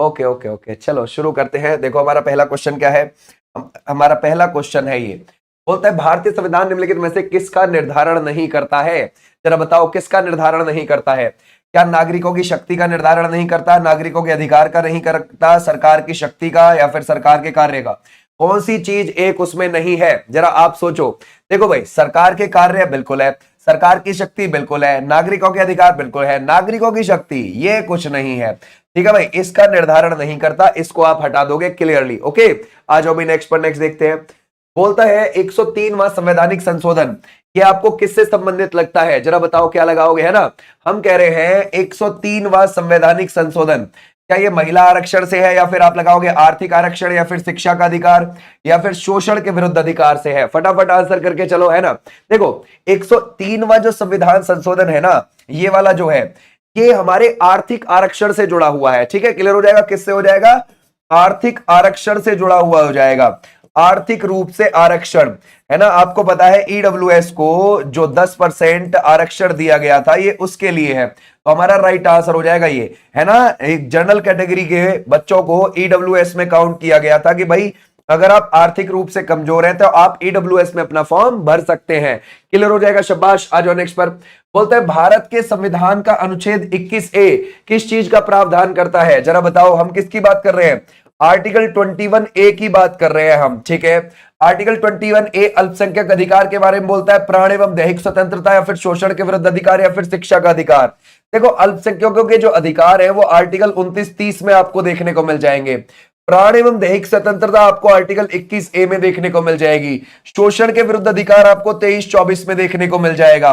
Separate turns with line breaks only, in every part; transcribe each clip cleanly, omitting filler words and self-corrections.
Okay okay okay, चलो शुरू करते हैं। देखो हमारा पहला क्वेश्चन क्या है। हमारा पहला क्वेश्चन है ये, बोलता है भारतीय संविधान निम्नलिखित में से किसका निर्धारण नहीं करता है। जरा बताओ किसका निर्धारण नहीं करता है। क्या नागरिकों की शक्ति का निर्धारण नहीं करता, नागरिकों के अधिकार का नहीं करता, सरकार की शक्ति का, या फिर सरकार के कार्य का। कौन सी चीज एक उसमें नहीं है, जरा आप सोचो। देखो भाई, सरकार के कार्य बिल्कुल है, सरकार की शक्ति बिल्कुल है, नागरिकों के अधिकार बिल्कुल है, नागरिकों की शक्ति ये कुछ नहीं है। ठीक है भाई, इसका निर्धारण नहीं करता, इसको आप हटा दोगे क्लियरली। ओके, आ जाओ भाई नेक्स्ट पर, नेक्स्ट देखते हैं। बोलता है 103वां संवैधानिक संशोधन, ये आपको किससे संबंधित लगता है, जरा बताओ क्या लगाओगे, है ना। हम कह रहे हैं 103वां संवैधानिक संशोधन, क्या ये महिला आरक्षण से है, या फिर आप लगाओगे आर्थिक आरक्षण, या फिर शिक्षा का अधिकार, या फिर शोषण के विरुद्ध अधिकार से है। फटाफट आंसर करके चलो, है ना। देखो 103वां जो संविधान संशोधन है ना, ये वाला जो है, ये हमारे आर्थिक आरक्षण से जुड़ा हुआ है। ठीक है, क्लियर हो जाएगा, किससे हो जाएगा, आर्थिक आरक्षण से जुड़ा हुआ हो जाएगा, आर्थिक रूप से आरक्षण, है ना। आपको पता है ईडब्ल्यूएस को जो 10% आरक्षण दिया गया था, ये उसके लिए है, तो हमारा राइट आंसर हो जाएगा ये, है ना। एक जनरल कैटेगरी के बच्चों को ईडब्ल्यूएस में काउंट किया गया था कि भाई अगर आप आर्थिक रूप से कमजोर हैं तो आप ईडब्ल्यूएस में अपना फॉर्म भर सकते हैं। क्लियर हो जाएगा, शाबाश। आ जाओ नेक्स्ट पर। बोलते हैं भारत के संविधान का अनुच्छेद 21A किस चीज का प्रावधान करता है, जरा बताओ। हम किसकी बात कर रहे हैं, आर्टिकल 21A की बात कर रहे हैं हम। ठीक है, आर्टिकल 21A अल्पसंख्यक अधिकार के बारे में बोलता है, प्राण एवं दैहिक स्वतंत्रता, या फिर शोषण के विरुद्ध अधिकार, या फिर शिक्षा का अधिकार। देखो अल्पसंख्यकों के जो अधिकार है वो आर्टिकल 29-30 में आपको देखने को मिल जाएंगे। प्राण एवं दैहिक स्वतंत्रता आपको आर्टिकल 21A में देखने को मिल जाएगी। शोषण के विरुद्ध अधिकार आपको 23-24 में देखने को मिल जाएगा,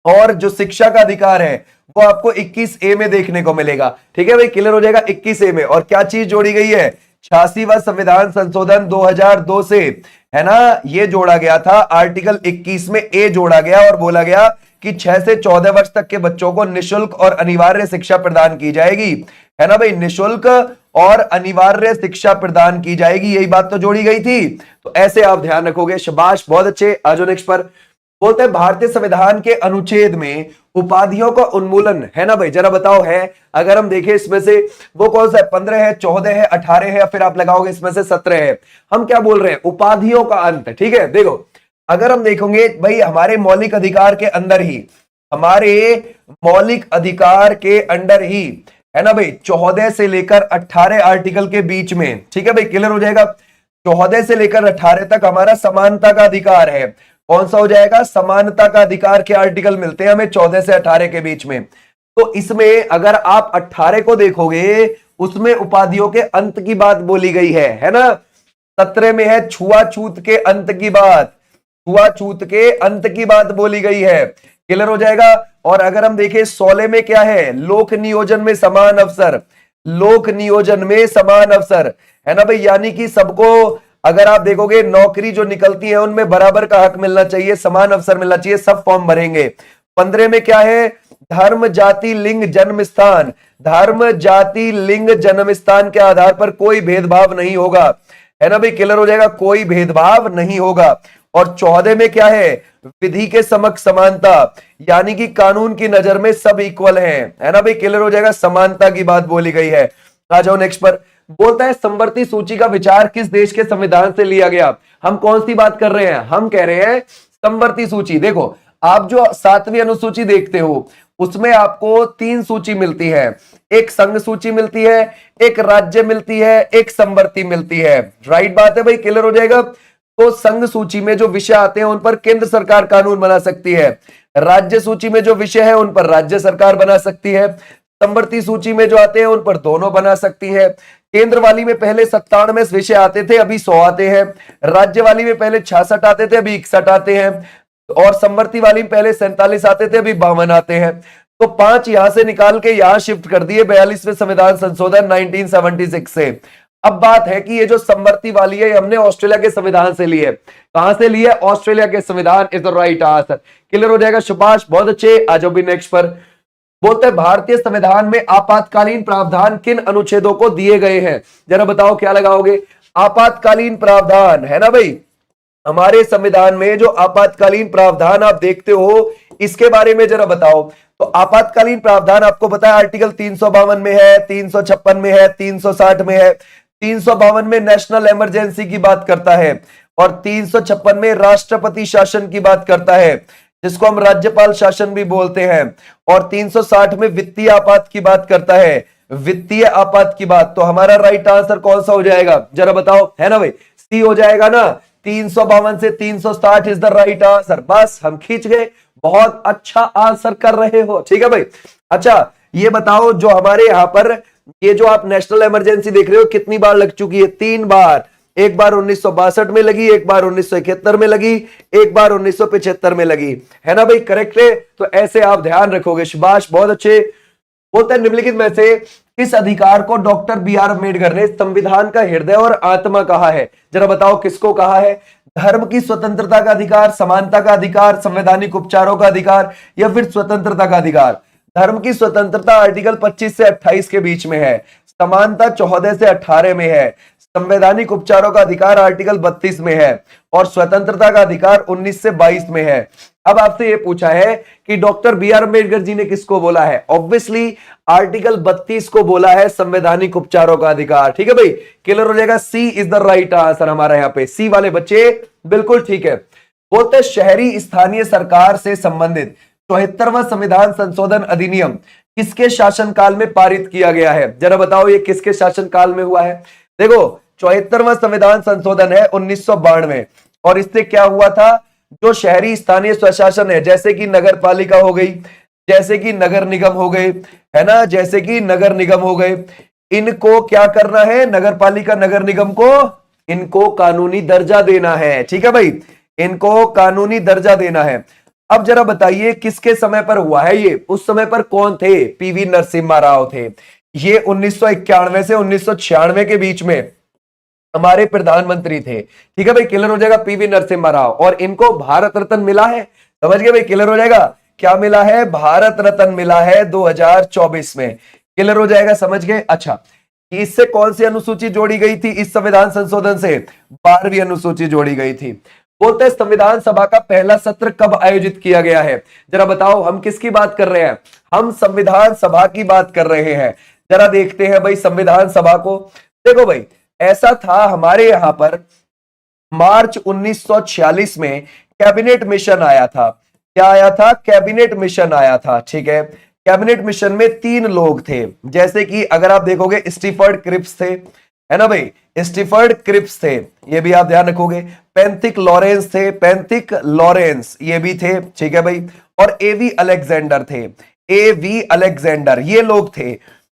और जो शिक्षा का अधिकार है वो आपको 21A में देखने को मिलेगा। ठीक है भाई, क्लियर हो जाएगा 21A में। और क्या चीज जोड़ी गई है, 86वां संविधान संशोधन 2002 से, है ना, ये जोड़ा गया था। आर्टिकल 21 में ए जोड़ा गया और बोला गया कि 6 से 14 वर्ष तक के बच्चों को निशुल्क और अनिवार्य शिक्षा प्रदान की जाएगी, है ना भाई। निशुल्क और अनिवार्य शिक्षा प्रदान की जाएगी, यही बात तो जोड़ी गई थी। तो ऐसे आप ध्यान रखोगे, शाबाश, बहुत अच्छे। आ जाओ नेक्स्ट पर। बोलते हैं भारतीय संविधान के अनुच्छेद में उपाधियों का उन्मूलन, है ना भाई, जरा बताओ है। अगर हम देखें इसमें से वो कौन सा है, 15 है, 14 है, 18 है, या फिर आप लगाओगे इसमें से 17 है। हम क्या बोल रहे हैं, उपाधियों का अंत। ठीक है, देखो अगर हम देखेंगे भाई हमारे मौलिक अधिकार के अंदर ही, हमारे मौलिक अधिकार के अंदर ही, है ना भाई, 14 से लेकर 18 आर्टिकल के बीच में, ठीक है भाई, क्लियर हो जाएगा। 14 से लेकर 18 तक हमारा समानता का अधिकार है। कौन सा हो जाएगा, समानता का अधिकार के आर्टिकल मिलते हैं हमें 14 से 18 के बीच में। तो इसमें अगर आप 18 को देखोगे, उसमें उपाधियों के अंत की बात बोली गई है ना। 17 में है छुआछूत के अंत की बात, छुआछूत के अंत की बात बोली गई है, क्लियर हो जाएगा। और अगर हम देखें 16 में क्या है, लोक नियोजन में समान अवसर, लोक नियोजन में समान अवसर, है ना भाई, यानी कि सबको अगर आप देखोगे नौकरी जो निकलती है उनमें बराबर का हक मिलना चाहिए, समान अवसर मिलना चाहिए, सब फॉर्म भरेंगे। 15 में क्या है, धर्म जाति लिंग जन्म स्थान, धर्म जाति लिंग जन्म स्थान के आधार पर कोई भेदभाव नहीं होगा, है ना भाई, क्लियर हो जाएगा, कोई भेदभाव नहीं होगा। और 14 में क्या है, विधि के समक्ष समानता, यानी कि कानून की नजर में सब इक्वल हैं, है ना भाई, क्लियर हो जाएगा, समानता की बात बोली गई है। आ जाओ नेक्स्ट पर। बोलता है समवर्ती सूची का विचार किस देश के संविधान से लिया गया। हम कौन सी बात कर रहे हैं, हम कह रहे हैं समवर्ती सूची। देखो आप जो 7वीं अनुसूची देखते हो उसमें आपको 3 सूची मिलती है, एक संघ सूची मिलती है, एक राज्य मिलती है, एक समवर्ती मिलती है। राइट बात है भाई, क्लियर हो जाएगा। तो संघ सूची में जो विषय आते हैं उन पर केंद्र सरकार कानून बना सकती है, राज्य सूची में जो विषय है उन पर राज्य सरकार बना सकती है, समवर्ती सूची में जो आते हैं उन पर दोनों बना सकती है। केंद्र वाली में पहले 97 विषय आते थे, अभी 100 आते हैं। राज्य वाली में पहले 66 आते थे, अभी 61 आते हैं। और समवर्ती वाली में पहले 47 आते थे, अभी 52 आते हैं। तो 5 यहां से निकाल के यहां शिफ्ट कर दिए 42वें संविधान संशोधन 1976 से। अब बात है कि ये जो समवर्ती वाली है हमने ऑस्ट्रेलिया के संविधान से ली है। कहां से ली है, ऑस्ट्रेलिया के संविधान is the right answer, clear हो जाएगा, शाबाश, बहुत अच्छे। आ जाओ भी नेक्स्ट पर। बोलते हैं भारतीय संविधान में आपातकालीन प्रावधान किन अनुच्छेदों को दिए गए हैं, जरा बताओ क्या लगाओगे। आपातकालीन प्रावधान, है ना भाई, हमारे संविधान में जो आपातकालीन प्रावधान आप देखते हो इसके बारे में जरा बताओ। तो आपातकालीन प्रावधान आपको पता है आर्टिकल 352 में है, 356 में है, 360 में है। 352 में नेशनल इमरजेंसी की बात करता है और 356 में राष्ट्रपति शासन की बात करता है, जिसको हम राज्यपाल शासन भी बोलते हैं। और 360 में वित्तीय आपात की बात करता है, वित्तीय आपात की बात। तो हमारा राइट आंसर कौन सा हो जाएगा, जरा बताओ, है ना भाई, सी हो जाएगा ना। 352 से 360 इज द राइट आंसर। बस हम खींच गए, बहुत अच्छा आंसर कर रहे हो, ठीक है भाई। अच्छा ये बताओ, जो हमारे यहां पर ये जो आप नेशनल इमरजेंसी देख रहे हो कितनी बार लग चुकी है, 3 बार। एक बार 1962 में लगी, एक बार 1971 में लगी, एक बार 1975 में लगी, है ना भाई, करेक्ट है। तो ऐसे आप ध्यान रखोगे, शाबाश, बहुत अच्छे। बोलते हैं निम्नलिखित में से किस अधिकार को डॉक्टर बी आर अम्बेडकर ने संविधान का हृदय और आत्मा कहा है, जरा बताओ किसको कहा है। धर्म की स्वतंत्रता का अधिकार, समानता का अधिकार, संवैधानिक उपचारों का अधिकार, या फिर स्वतंत्रता का अधिकार। धर्म की स्वतंत्रता आर्टिकल 25 से 28 के बीच में है, समानता 14 से 18 में है, संवैधानिक उपचारों का अधिकार आर्टिकल 32 में है, और स्वतंत्रता का अधिकार 19 से 22 में है। अब आपसे यह पूछा है कि doctor B are Ambedkar ji ने किसको बोला है, ऑब्वियसली आर्टिकल 32 को बोला है, संवैधानिक उपचारों का अधिकार, ठीक है भाई, क्लियर हो जाएगा। सी इज द राइट आंसर हमारा यहाँ पे, सी वाले बच्चे बिल्कुल ठीक है। बोलते शहरी स्थानीय सरकार से संबंधित 74वां संविधान संशोधन अधिनियम किसके शासनकाल में पारित किया गया है, जरा बताओ ये किसके शासनकाल में हुआ है। देखो 74वां संविधान संशोधन है 1992, और इससे क्या हुआ था, जो शहरी स्थानीय स्वशासन है, जैसे कि नगर पालिका हो गई, जैसे कि नगर निगम हो गए, है ना, जैसे कि नगर निगम हो गए, इनको क्या करना है, नगर पालिका नगर निगम को इनको कानूनी दर्जा देना है, ठीक है भाई, इनको कानूनी दर्जा देना है। अब जरा बताइए किसके समय पर हुआ है ये, उस समय पर कौन थे, पीवी नरसिम्हा राव थे। ये 1991 से 1996 के बीच में हमारे प्रधानमंत्री थे, ठीक है भाई, क्लियर हो जाएगा, पीवी नरसिम्हा राव। और इनको भारत रत्न मिला है, समझ गए भाई, क्लियर हो जाएगा, क्या मिला है, भारत रत्न मिला है 2024 में, क्लियर हो जाएगा, समझ गए। अच्छा इससे कौन सी अनुसूची जोड़ी गई थी, इस संविधान संशोधन से 12वीं अनुसूची जोड़ी गई थी। बोलते हैं संविधान सभा का पहला सत्र कब आयोजित किया गया है, जरा बताओ, हम किसकी बात कर रहे हैं, हम संविधान सभा की बात कर रहे हैं। जरा देखते हैं भाई संविधान सभा को। देखो भाई ऐसा था, हमारे यहां पर मार्च 1946 में कैबिनेट मिशन आया था। क्या आया था, कैबिनेट मिशन आया था, ठीक है। कैबिनेट मिशन में 3 लोग थे, जैसे कि अगर आप देखोगे स्टीफर्ड क्रिप्स थे, है ना भाई, स्टीफर्ड क्रिप्स थे, ये भी आप ध्यान रखोगे। पेंथिक लॉरेंस थे, पेंथिक लॉरेंस ये भी थे, ठीक है भाई। और एवी अलेक्जेंडर थे, एवी अलेक्जेंडर, ये लोग थे।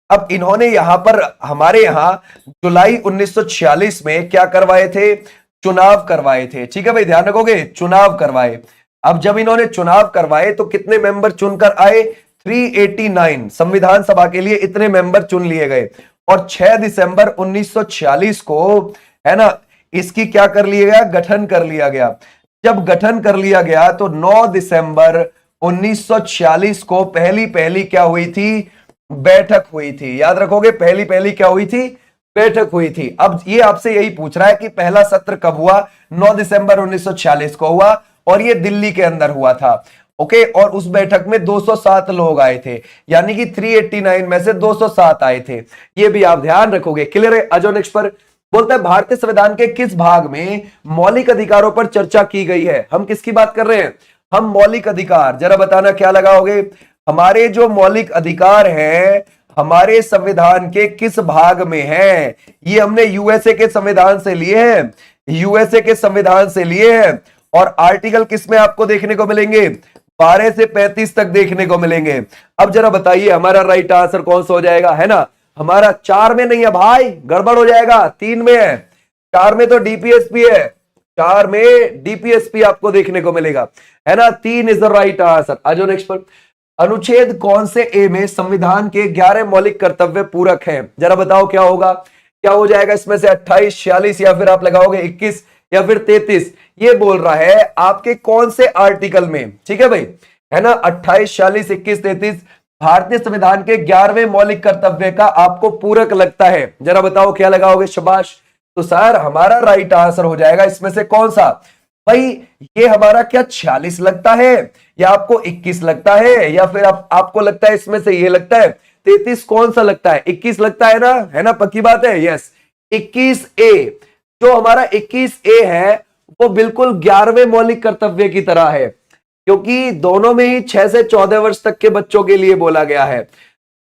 अब इन्होंने यहां पर हमारे यहां जुलाई 1946 में क्या करवाए थे, चुनाव करवाए थे, ठीक है भाई, ध्यान रखोगे, चुनाव करवाए। अब जब इन्होंने चुनाव करवाए तो कितने मेंबर चुनकर आए, 389, संविधान सभा के लिए इतने मेंबर चुन लिए गए। और 6 दिसंबर 1946 को, है ना, इसकी क्या कर लिया गया, गठन कर लिया गया। जब गठन कर लिया गया तो 9 दिसंबर 1946 को पहली क्या हुई थी, बैठक हुई थी। याद रखोगे, पहली क्या हुई थी, बैठक हुई थी। अब ये आपसे यही पूछ रहा है कि पहला सत्र कब हुआ, 9 दिसंबर 1946 को हुआ, और ये दिल्ली के अंदर हुआ था, ओके। और उस बैठक में 207 लोग आए थे, यानी कि 389 में से 207 आए थे, ये भी आप ध्यान रखोगे, क्लियर है। अजो नेक्स्ट पर बोलता है भारतीय संविधान के किस भाग में मौलिक अधिकारों पर चर्चा की गई है, हम किसकी बात कर रहे हैं, हम मौलिक अधिकार, जरा बताना क्या लगाओगे। हमारे जो मौलिक अधिकार हैं हमारे संविधान के किस भाग में है, ये हमने यूएसए के संविधान से लिए हैं, यूएसए के संविधान से लिए हैं। और आर्टिकल किस में आपको देखने को मिलेंगे, 12 से 35 तक देखने को मिलेंगे। अब जरा बताइए हमारा राइट आंसर कौन सा हो जाएगा, है ना, हमारा 4 में नहीं है भाई, गड़बड़ हो जाएगा, 3 में है। 4 में तो डीपीएसपी है, 4 में डीपीएसपी आपको देखने को मिलेगा, है ना, 3 इज द राइट आंसर। आज नेक्स्ट पर अनुच्छेद कौन से ए में संविधान के 11 मौलिक कर्तव्य पूरक हैं, जरा बताओ क्या होगा, क्या हो जाएगा इसमें से, 28, 46 या फिर आप लगाओगे 21 या फिर 33। ये बोल रहा है आपके कौन से आर्टिकल में, ठीक है भाई, है ना, 28, 46, 21, 33 भारतीय संविधान के 11वें मौलिक कर्तव्य का आपको पूरक लगता है, जरा बताओ क्या लगाओगे, शाबाश। तो सर हमारा राइट आंसर हो जाएगा इसमें से कौन सा, भाई ये हमारा क्या 46 लगता है, या आपको 21 लगता है, या फिर आपको लगता है इसमें से ये लगता है 33, कौन सा लगता है? 21 लगता है ना, पक्की बात है, यस 21A। जो हमारा 21A है वो बिल्कुल 11वें मौलिक कर्तव्य की तरह है, क्योंकि दोनों में ही 6 से 14 वर्ष तक के बच्चों के लिए बोला गया है,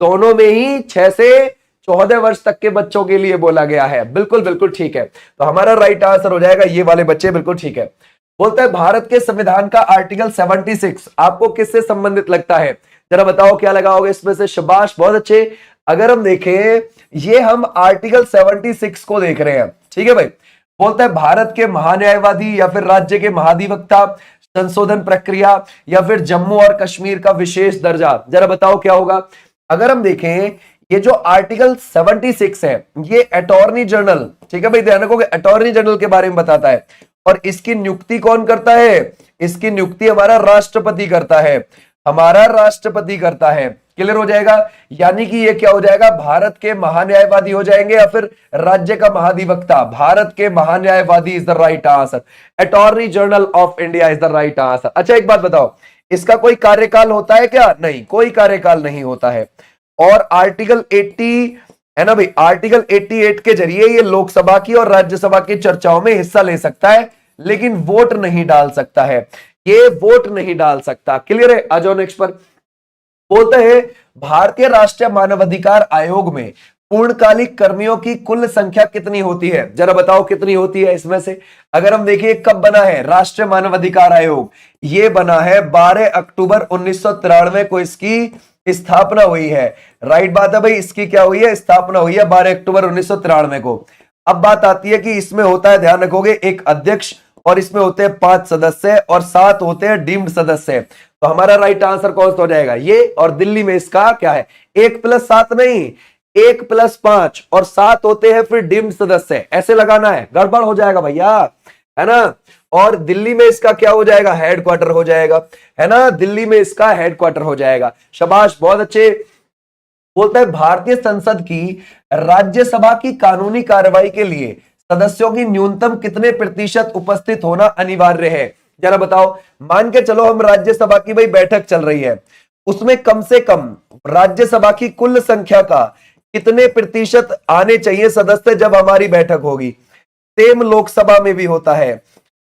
दोनों में ही 6 से 14 वर्ष तक के बच्चों के लिए बोला गया है। बिल्कुल बिल्कुल ठीक है, तो हमारा राइट आंसर हो जाएगा ये वाले बच्चे, बिल्कुल ठीक है। बोलता है भारत के संविधान का आर्टिकल 76 आपको किससे संबंधित लगता है? जरा बताओ क्या लगाओगे इसमें से? शाबाश, बहुत अच्छे। अगर हम देखें, ये हम आर्टिकल 76 को देख रहे हैं, ठीक है भाई। बोलता है भारत के महान्यायवादी या फिर राज्य के महाधिवक्ता, संशोधन प्रक्रिया, या फिर जम्मू और कश्मीर का विशेष दर्जा। जरा बताओ क्या होगा? अगर हम देखें, ये जो आर्टिकल 76 है ये अटॉर्नी जनरल, ठीक है भाई, ध्यान रखोगे, अटॉर्नी जनरल के बारे में बताता है। और इसकी नियुक्ति कौन करता है? इसकी नियुक्ति हमारा राष्ट्रपति करता है, हमारा राष्ट्रपति करता है। क्लियर हो जाएगा? यानी कि ये क्या हो जाएगा? भारत के महान्यायवादी हो जाएंगे या फिर राज्य का महाधिवक्ता। भारत के महान्यायवादी is the right answer. Attorney general of India is the right answer. अच्छा एक बात बताओ, इसका कोई कार्यकाल होता है क्या? नहीं, कोई कार्यकाल नहीं होता है। और आर्टिकल 80 है ना भाई, आर्टिकल 88 के जरिए ये लोकसभा की और राज्यसभा की चर्चाओं में हिस्सा ले सकता है, लेकिन वोट नहीं डाल सकता है, ये वोट नहीं डाल सकता। क्लियर है? आ जाओ नेक्स्ट पर। बोलते हैं भारतीय राष्ट्रीय मानवाधिकार आयोग में पूर्णकालिक कर्मियों की कुल संख्या कितनी होती है? जरा बताओ कितनी होती है इसमें से? अगर हम देखिए कब बना है राष्ट्रीय मानवाधिकार आयोग, ये बना है 12 अक्टूबर 1993 को इसकी स्थापना हुई है। राइट बात है भाई, इसकी क्या हुई है? स्थापना हुई है 12 अक्टूबर 1993 को। अब बात आती है कि इसमें होता है, ध्यान रखोगे, एक अध्यक्ष, और इसमें होते हैं 5 सदस्य और 7 होते हैं डीम्ड सदस्य। तो हमारा राइट आंसर कौन सा हो जाएगा? ये। और दिल्ली में इसका क्या है? 1+7 नहीं, 1+5 और 7 होते हैं फिर डीम्ड सदस्य, ऐसे लगाना है, गड़बड़ हो जाएगा भैया, है ना। और दिल्ली में इसका क्या हो जाएगा? हेडक्वार्टर हो जाएगा, है ना, दिल्ली में इसका हेडक्वार्टर हो जाएगा। शाबाश, बहुत अच्छे। बोलता है भारतीय संसद की राज्यसभा की कानूनी कार्रवाई के लिए सदस्यों की न्यूनतम कितने प्रतिशत उपस्थित होना अनिवार्य है? जरा बताओ। मान के चलो हम राज्यसभा की भाई बैठक चल रही है, उसमें कम से कम राज्यसभा की कुल संख्या का कितने प्रतिशत आने चाहिए सदस्य जब हमारी बैठक होगी? सेम लोकसभा में भी होता है,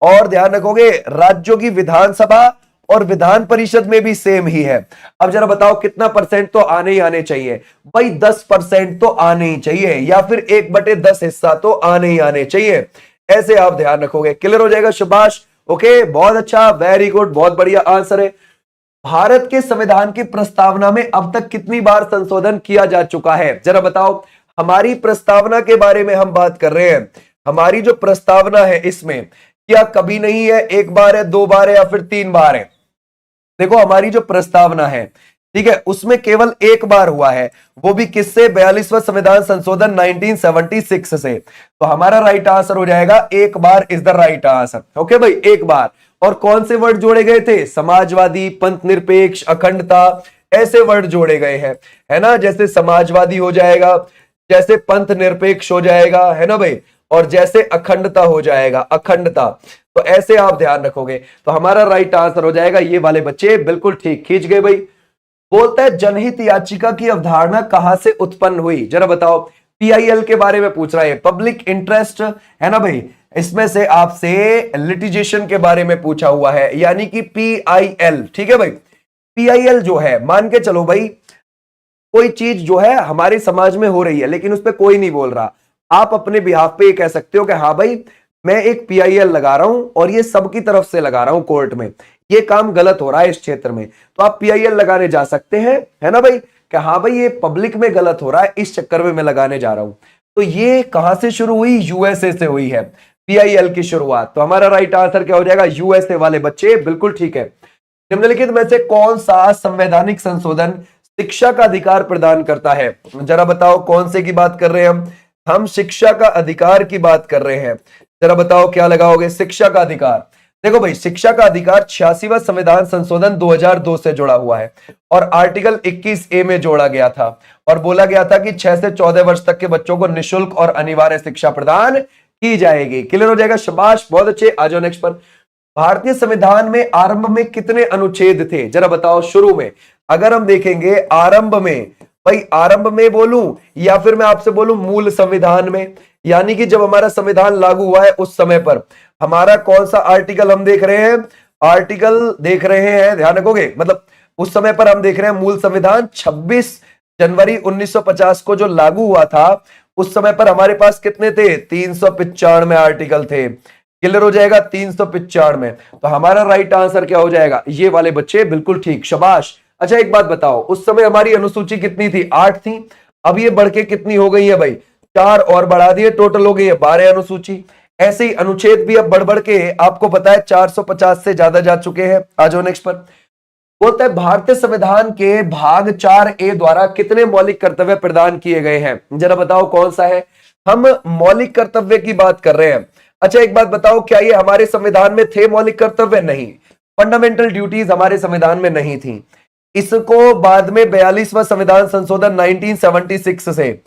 और ध्यान रखोगे राज्यों की विधानसभा और विधान परिषद में भी सेम ही है। अब जरा बताओ कितना परसेंट तो आने ही आने चाहिए? भाई 10% तो आने ही चाहिए, या फिर 1/10 हिस्सा तो आने ही आने चाहिए, ऐसे आप ध्यान रखोगे। क्लियर हो जाएगा? शाबाश, ओके, बहुत अच्छा, वेरी गुड, बहुत बढ़िया आंसर है। भारत के संविधान की प्रस्तावना में अब तक कितनी बार संशोधन किया जा चुका है? जरा बताओ। हमारी प्रस्तावना के बारे में हम बात कर रहे हैं, हमारी जो प्रस्तावना है इसमें क्या कभी नहीं है, 1 बार है, 2 बार है, या फिर 3 बार है? देखो हमारी जो प्रस्तावना है, ठीक है, उसमें केवल 1 बार हुआ है, वो भी किससे? 42वां संविधान संशोधन 1976 से। तो हमारा राइट आंसर हो जाएगा 1 bar is the right answer. Okay भाई, 1 बार। और कौन से वर्ड जोड़े गए थे? समाजवादी, पंथ निरपेक्ष, अखंडता, ऐसे वर्ड जोड़े गए हैं, है ना। जैसे समाजवादी हो जाएगा, जैसे पंथ निरपेक्ष हो जाएगा, है ना भाई, और जैसे अखंडता हो जाएगा, अखंडता। तो ऐसे आप ध्यान रखोगे, तो हमारा राइट आंसर हो जाएगा ये वाले बच्चे, बिल्कुल ठीक, खींच गए भाई। बोलता है जनहित याचिका की अवधारणा कहां से उत्पन्न हुई? जरा बताओ। पीआईएल के बारे में पूछ रहा है, पब्लिक इंटरेस्ट, है ना भाई। इसमें से आपसे लिटिगेशन के बारे में पूछा हुआ है, यानी कि पीआईएल, ठीक है भाई। पीआईएल जो है, मान के चलो भाई, कोई चीज जो है हमारे समाज में हो रही है लेकिन उस पर कोई नहीं बोल रहा, आप अपने बिहाफ पे ये कह सकते हो कि हाँ भाई मैं एक पीआईएल लगा रहा हूं और ये सबकी तरफ से लगा रहा हूं, कोर्ट में ये काम गलत हो रहा है इस क्षेत्र में, तो आप पीआईएल लगाने जा सकते हैं, है ना भाई, कि हाँ भाई ये पब्लिक में गलत हो रहा है, इस चक्कर में मैं लगाने जा रहा हूं। तो ये कहां से शुरू हुई? यूएसए से हुई है पीआईएल की शुरुआत। तो हमारा राइट आंसर क्या हो जाएगा? यूएसए वाले बच्चे, बिल्कुल ठीक है। निम्नलिखित में से कौन सा संवैधानिक संशोधन शिक्षा का अधिकार प्रदान करता है? जरा बताओ कौन से की बात कर रहे हैं हम शिक्षा का अधिकार की बात कर रहे हैं। जरा बताओ क्या लगाओगे? शिक्षा का अधिकार। देखो भाई, शिक्षा का अधिकार 86वां संविधान संशोधन 2002 से जुड़ा हुआ है और आर्टिकल 21A में जोड़ा गया था और बोला गया था कि 6 से 14 वर्ष तक के बच्चों को निःशुल्क और अनिवार्य शिक्षा प्रदान की जाएगी। क्लियर हो जाएगा? शाबाश, बहुत अच्छे। आ जाओ नेक्स्ट पर। भारतीय संविधान में आरंभ में कितने अनुच्छेद थे, जरा बताओ। शुरू में अगर हम देखेंगे आरंभ में, भाई आरंभ में बोलूं या फिर मैं आपसे बोलूं मूल संविधान में, यानी कि जब हमारा संविधान लागू हुआ है उस समय पर हमारा कौन सा आर्टिकल हम देख रहे हैं, आर्टिकल देख रहे हैं, ध्यान रखोगे, मतलब उस समय पर हम देख रहे हैं मूल संविधान 26 जनवरी 1950 को जो लागू हुआ था, उस समय पर हमारे पास कितने थे, 395 आर्टिकल थे। क्लियर हो जाएगा, 395। तो हमारा राइट आंसर क्या हो जाएगा, ये वाले बच्चे, बिल्कुल ठीक, शाबाश। अच्छा एक बात बताओ, उस समय हमारी अनुसूची कितनी थी, 8 थी। अब ये बढ़ के कितनी हो गई है भाई, 4 और बढ़ा दिए, टोटल हो गई है 12 अनुसूची। ऐसे ही अनुच्छेद भी अब बढ़ बढ़ के आपको पता है 450 से ज्यादा जा चुके हैं। आ जाओ नेक्स्ट पर। बोलता है भारतीय संविधान के भाग 4A द्वारा कितने मौलिक कर्तव्य प्रदान किए गए हैं, जरा बताओ कौन सा है। हम मौलिक कर्तव्य की बात कर रहे हैं। अच्छा एक बात बताओ, क्या ये हमारे संविधान में थे मौलिक कर्तव्य, नहीं, फंडामेंटल ड्यूटीज हमारे संविधान में नहीं थी। इसको बाद में 42वां संविधान संशोधन 1976 से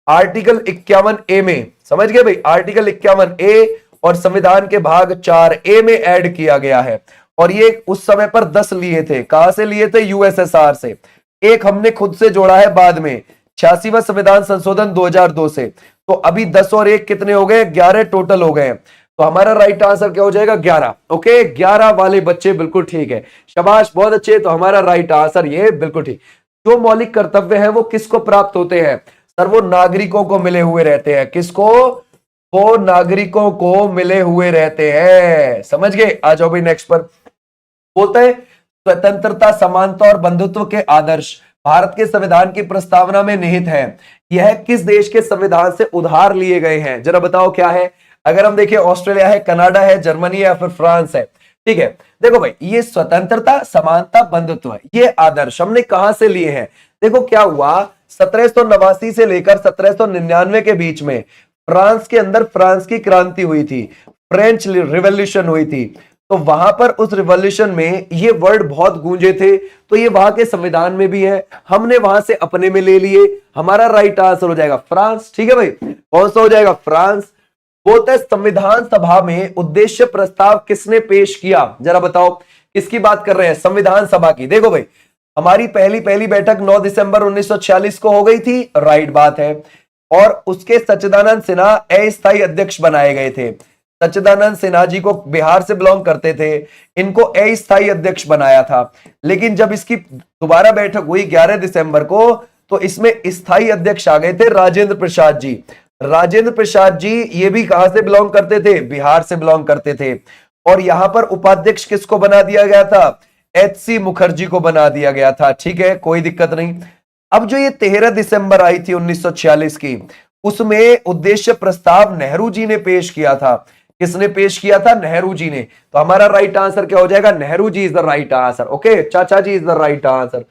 आर्टिकल 51A में, समझ गए भाई, आर्टिकल 51A और संविधान के भाग 4A में ऐड किया गया है। और ये उस समय पर 10 लिए थे, कहां से लिए थे, यूएसएसआर से। एक हमने खुद से जोड़ा है बाद में 86वां संविधान संशोधन 2002 से। तो अभी 10 और 1 कितने हो गए, 11 टोटल हो गए। तो हमारा राइट आंसर क्या हो जाएगा, 11। ओके 11 वाले बच्चे बिल्कुल ठीक है, शाबाश, बहुत अच्छे। तो हमारा राइट आंसर ये बिल्कुल ठीक। जो मौलिक कर्तव्य है वो किसको प्राप्त होते हैं, सर वो नागरिकों को मिले हुए रहते हैं। किसको, वो नागरिकों को मिले हुए रहते हैं, समझ गए। आ जाओ भाई नेक्स्ट पर। बोलता है स्वतंत्रता, समानता और बंधुत्व के आदर्श भारत के संविधान की प्रस्तावना में निहित है। यह किस देश के संविधान से उधार लिए गए हैं, जरा बताओ क्या है। अगर हम देखें ऑस्ट्रेलिया है, कनाडा है, जर्मनी है या फिर फ्रांस है। ठीक है, देखो भाई ये स्वतंत्रता, समानता, बंधुत्व, ये आदर्श हमने कहां से लिए हैं। देखो क्या हुआ, 1789 से लेकर 1799 के बीच में फ्रांस के अंदर फ्रांस की क्रांति हुई थी, फ्रेंच रिवॉल्यूशन हुई थी। तो वहां पर उस रिवॉल्यूशन में ये वर्ड बहुत गूंजे थे, तो ये वहां के संविधान में भी है, हमने वहां से अपने में ले लिए। हमारा राइट आंसर हो जाएगा फ्रांस। ठीक है भाई, कौन सा हो जाएगा, फ्रांस। बोलते संविधान सभा में उद्देश्य प्रस्ताव किसने पेश किया, जरा बताओ किसकी बात कर रहे हैं, संविधान सभा की। देखो भाई हमारी पहली बैठक 9 दिसंबर 1946 को हो गई थी, राइट बात है। और उसके सच्चिदानंद सिन्हा अस्थायी अध्यक्ष बनाए गए थे। सच्चिदानंद सिन्हा जी को बिहार से बिलोंग करते थे, इनको अस्थायी अध्यक्ष बनाया था। लेकिन जब इसकी दोबारा बैठक हुई 11 दिसंबर को, तो इसमें स्थायी अध्यक्ष आ गए थे राजेंद्र प्रसाद जी। राजेंद्र प्रसाद जी ये भी कहां से बिलोंग करते थे, बिहार से बिलोंग करते थे। और यहां पर उपाध्यक्ष किसको बना दिया गया था, एच.सी. मुखर्जी को बना दिया गया था। ठीक है, कोई दिक्कत नहीं। अब जो ये 13 दिसंबर आई थी 1946 की, उसमें उद्देश्य प्रस्ताव नेहरू जी ने पेश किया था। किसने पेश किया था, नेहरू जी ने। तो हमारा राइट आंसर क्या हो जाएगा, Nehru ji is the right answer. Okay, Chacha ji is the right answer.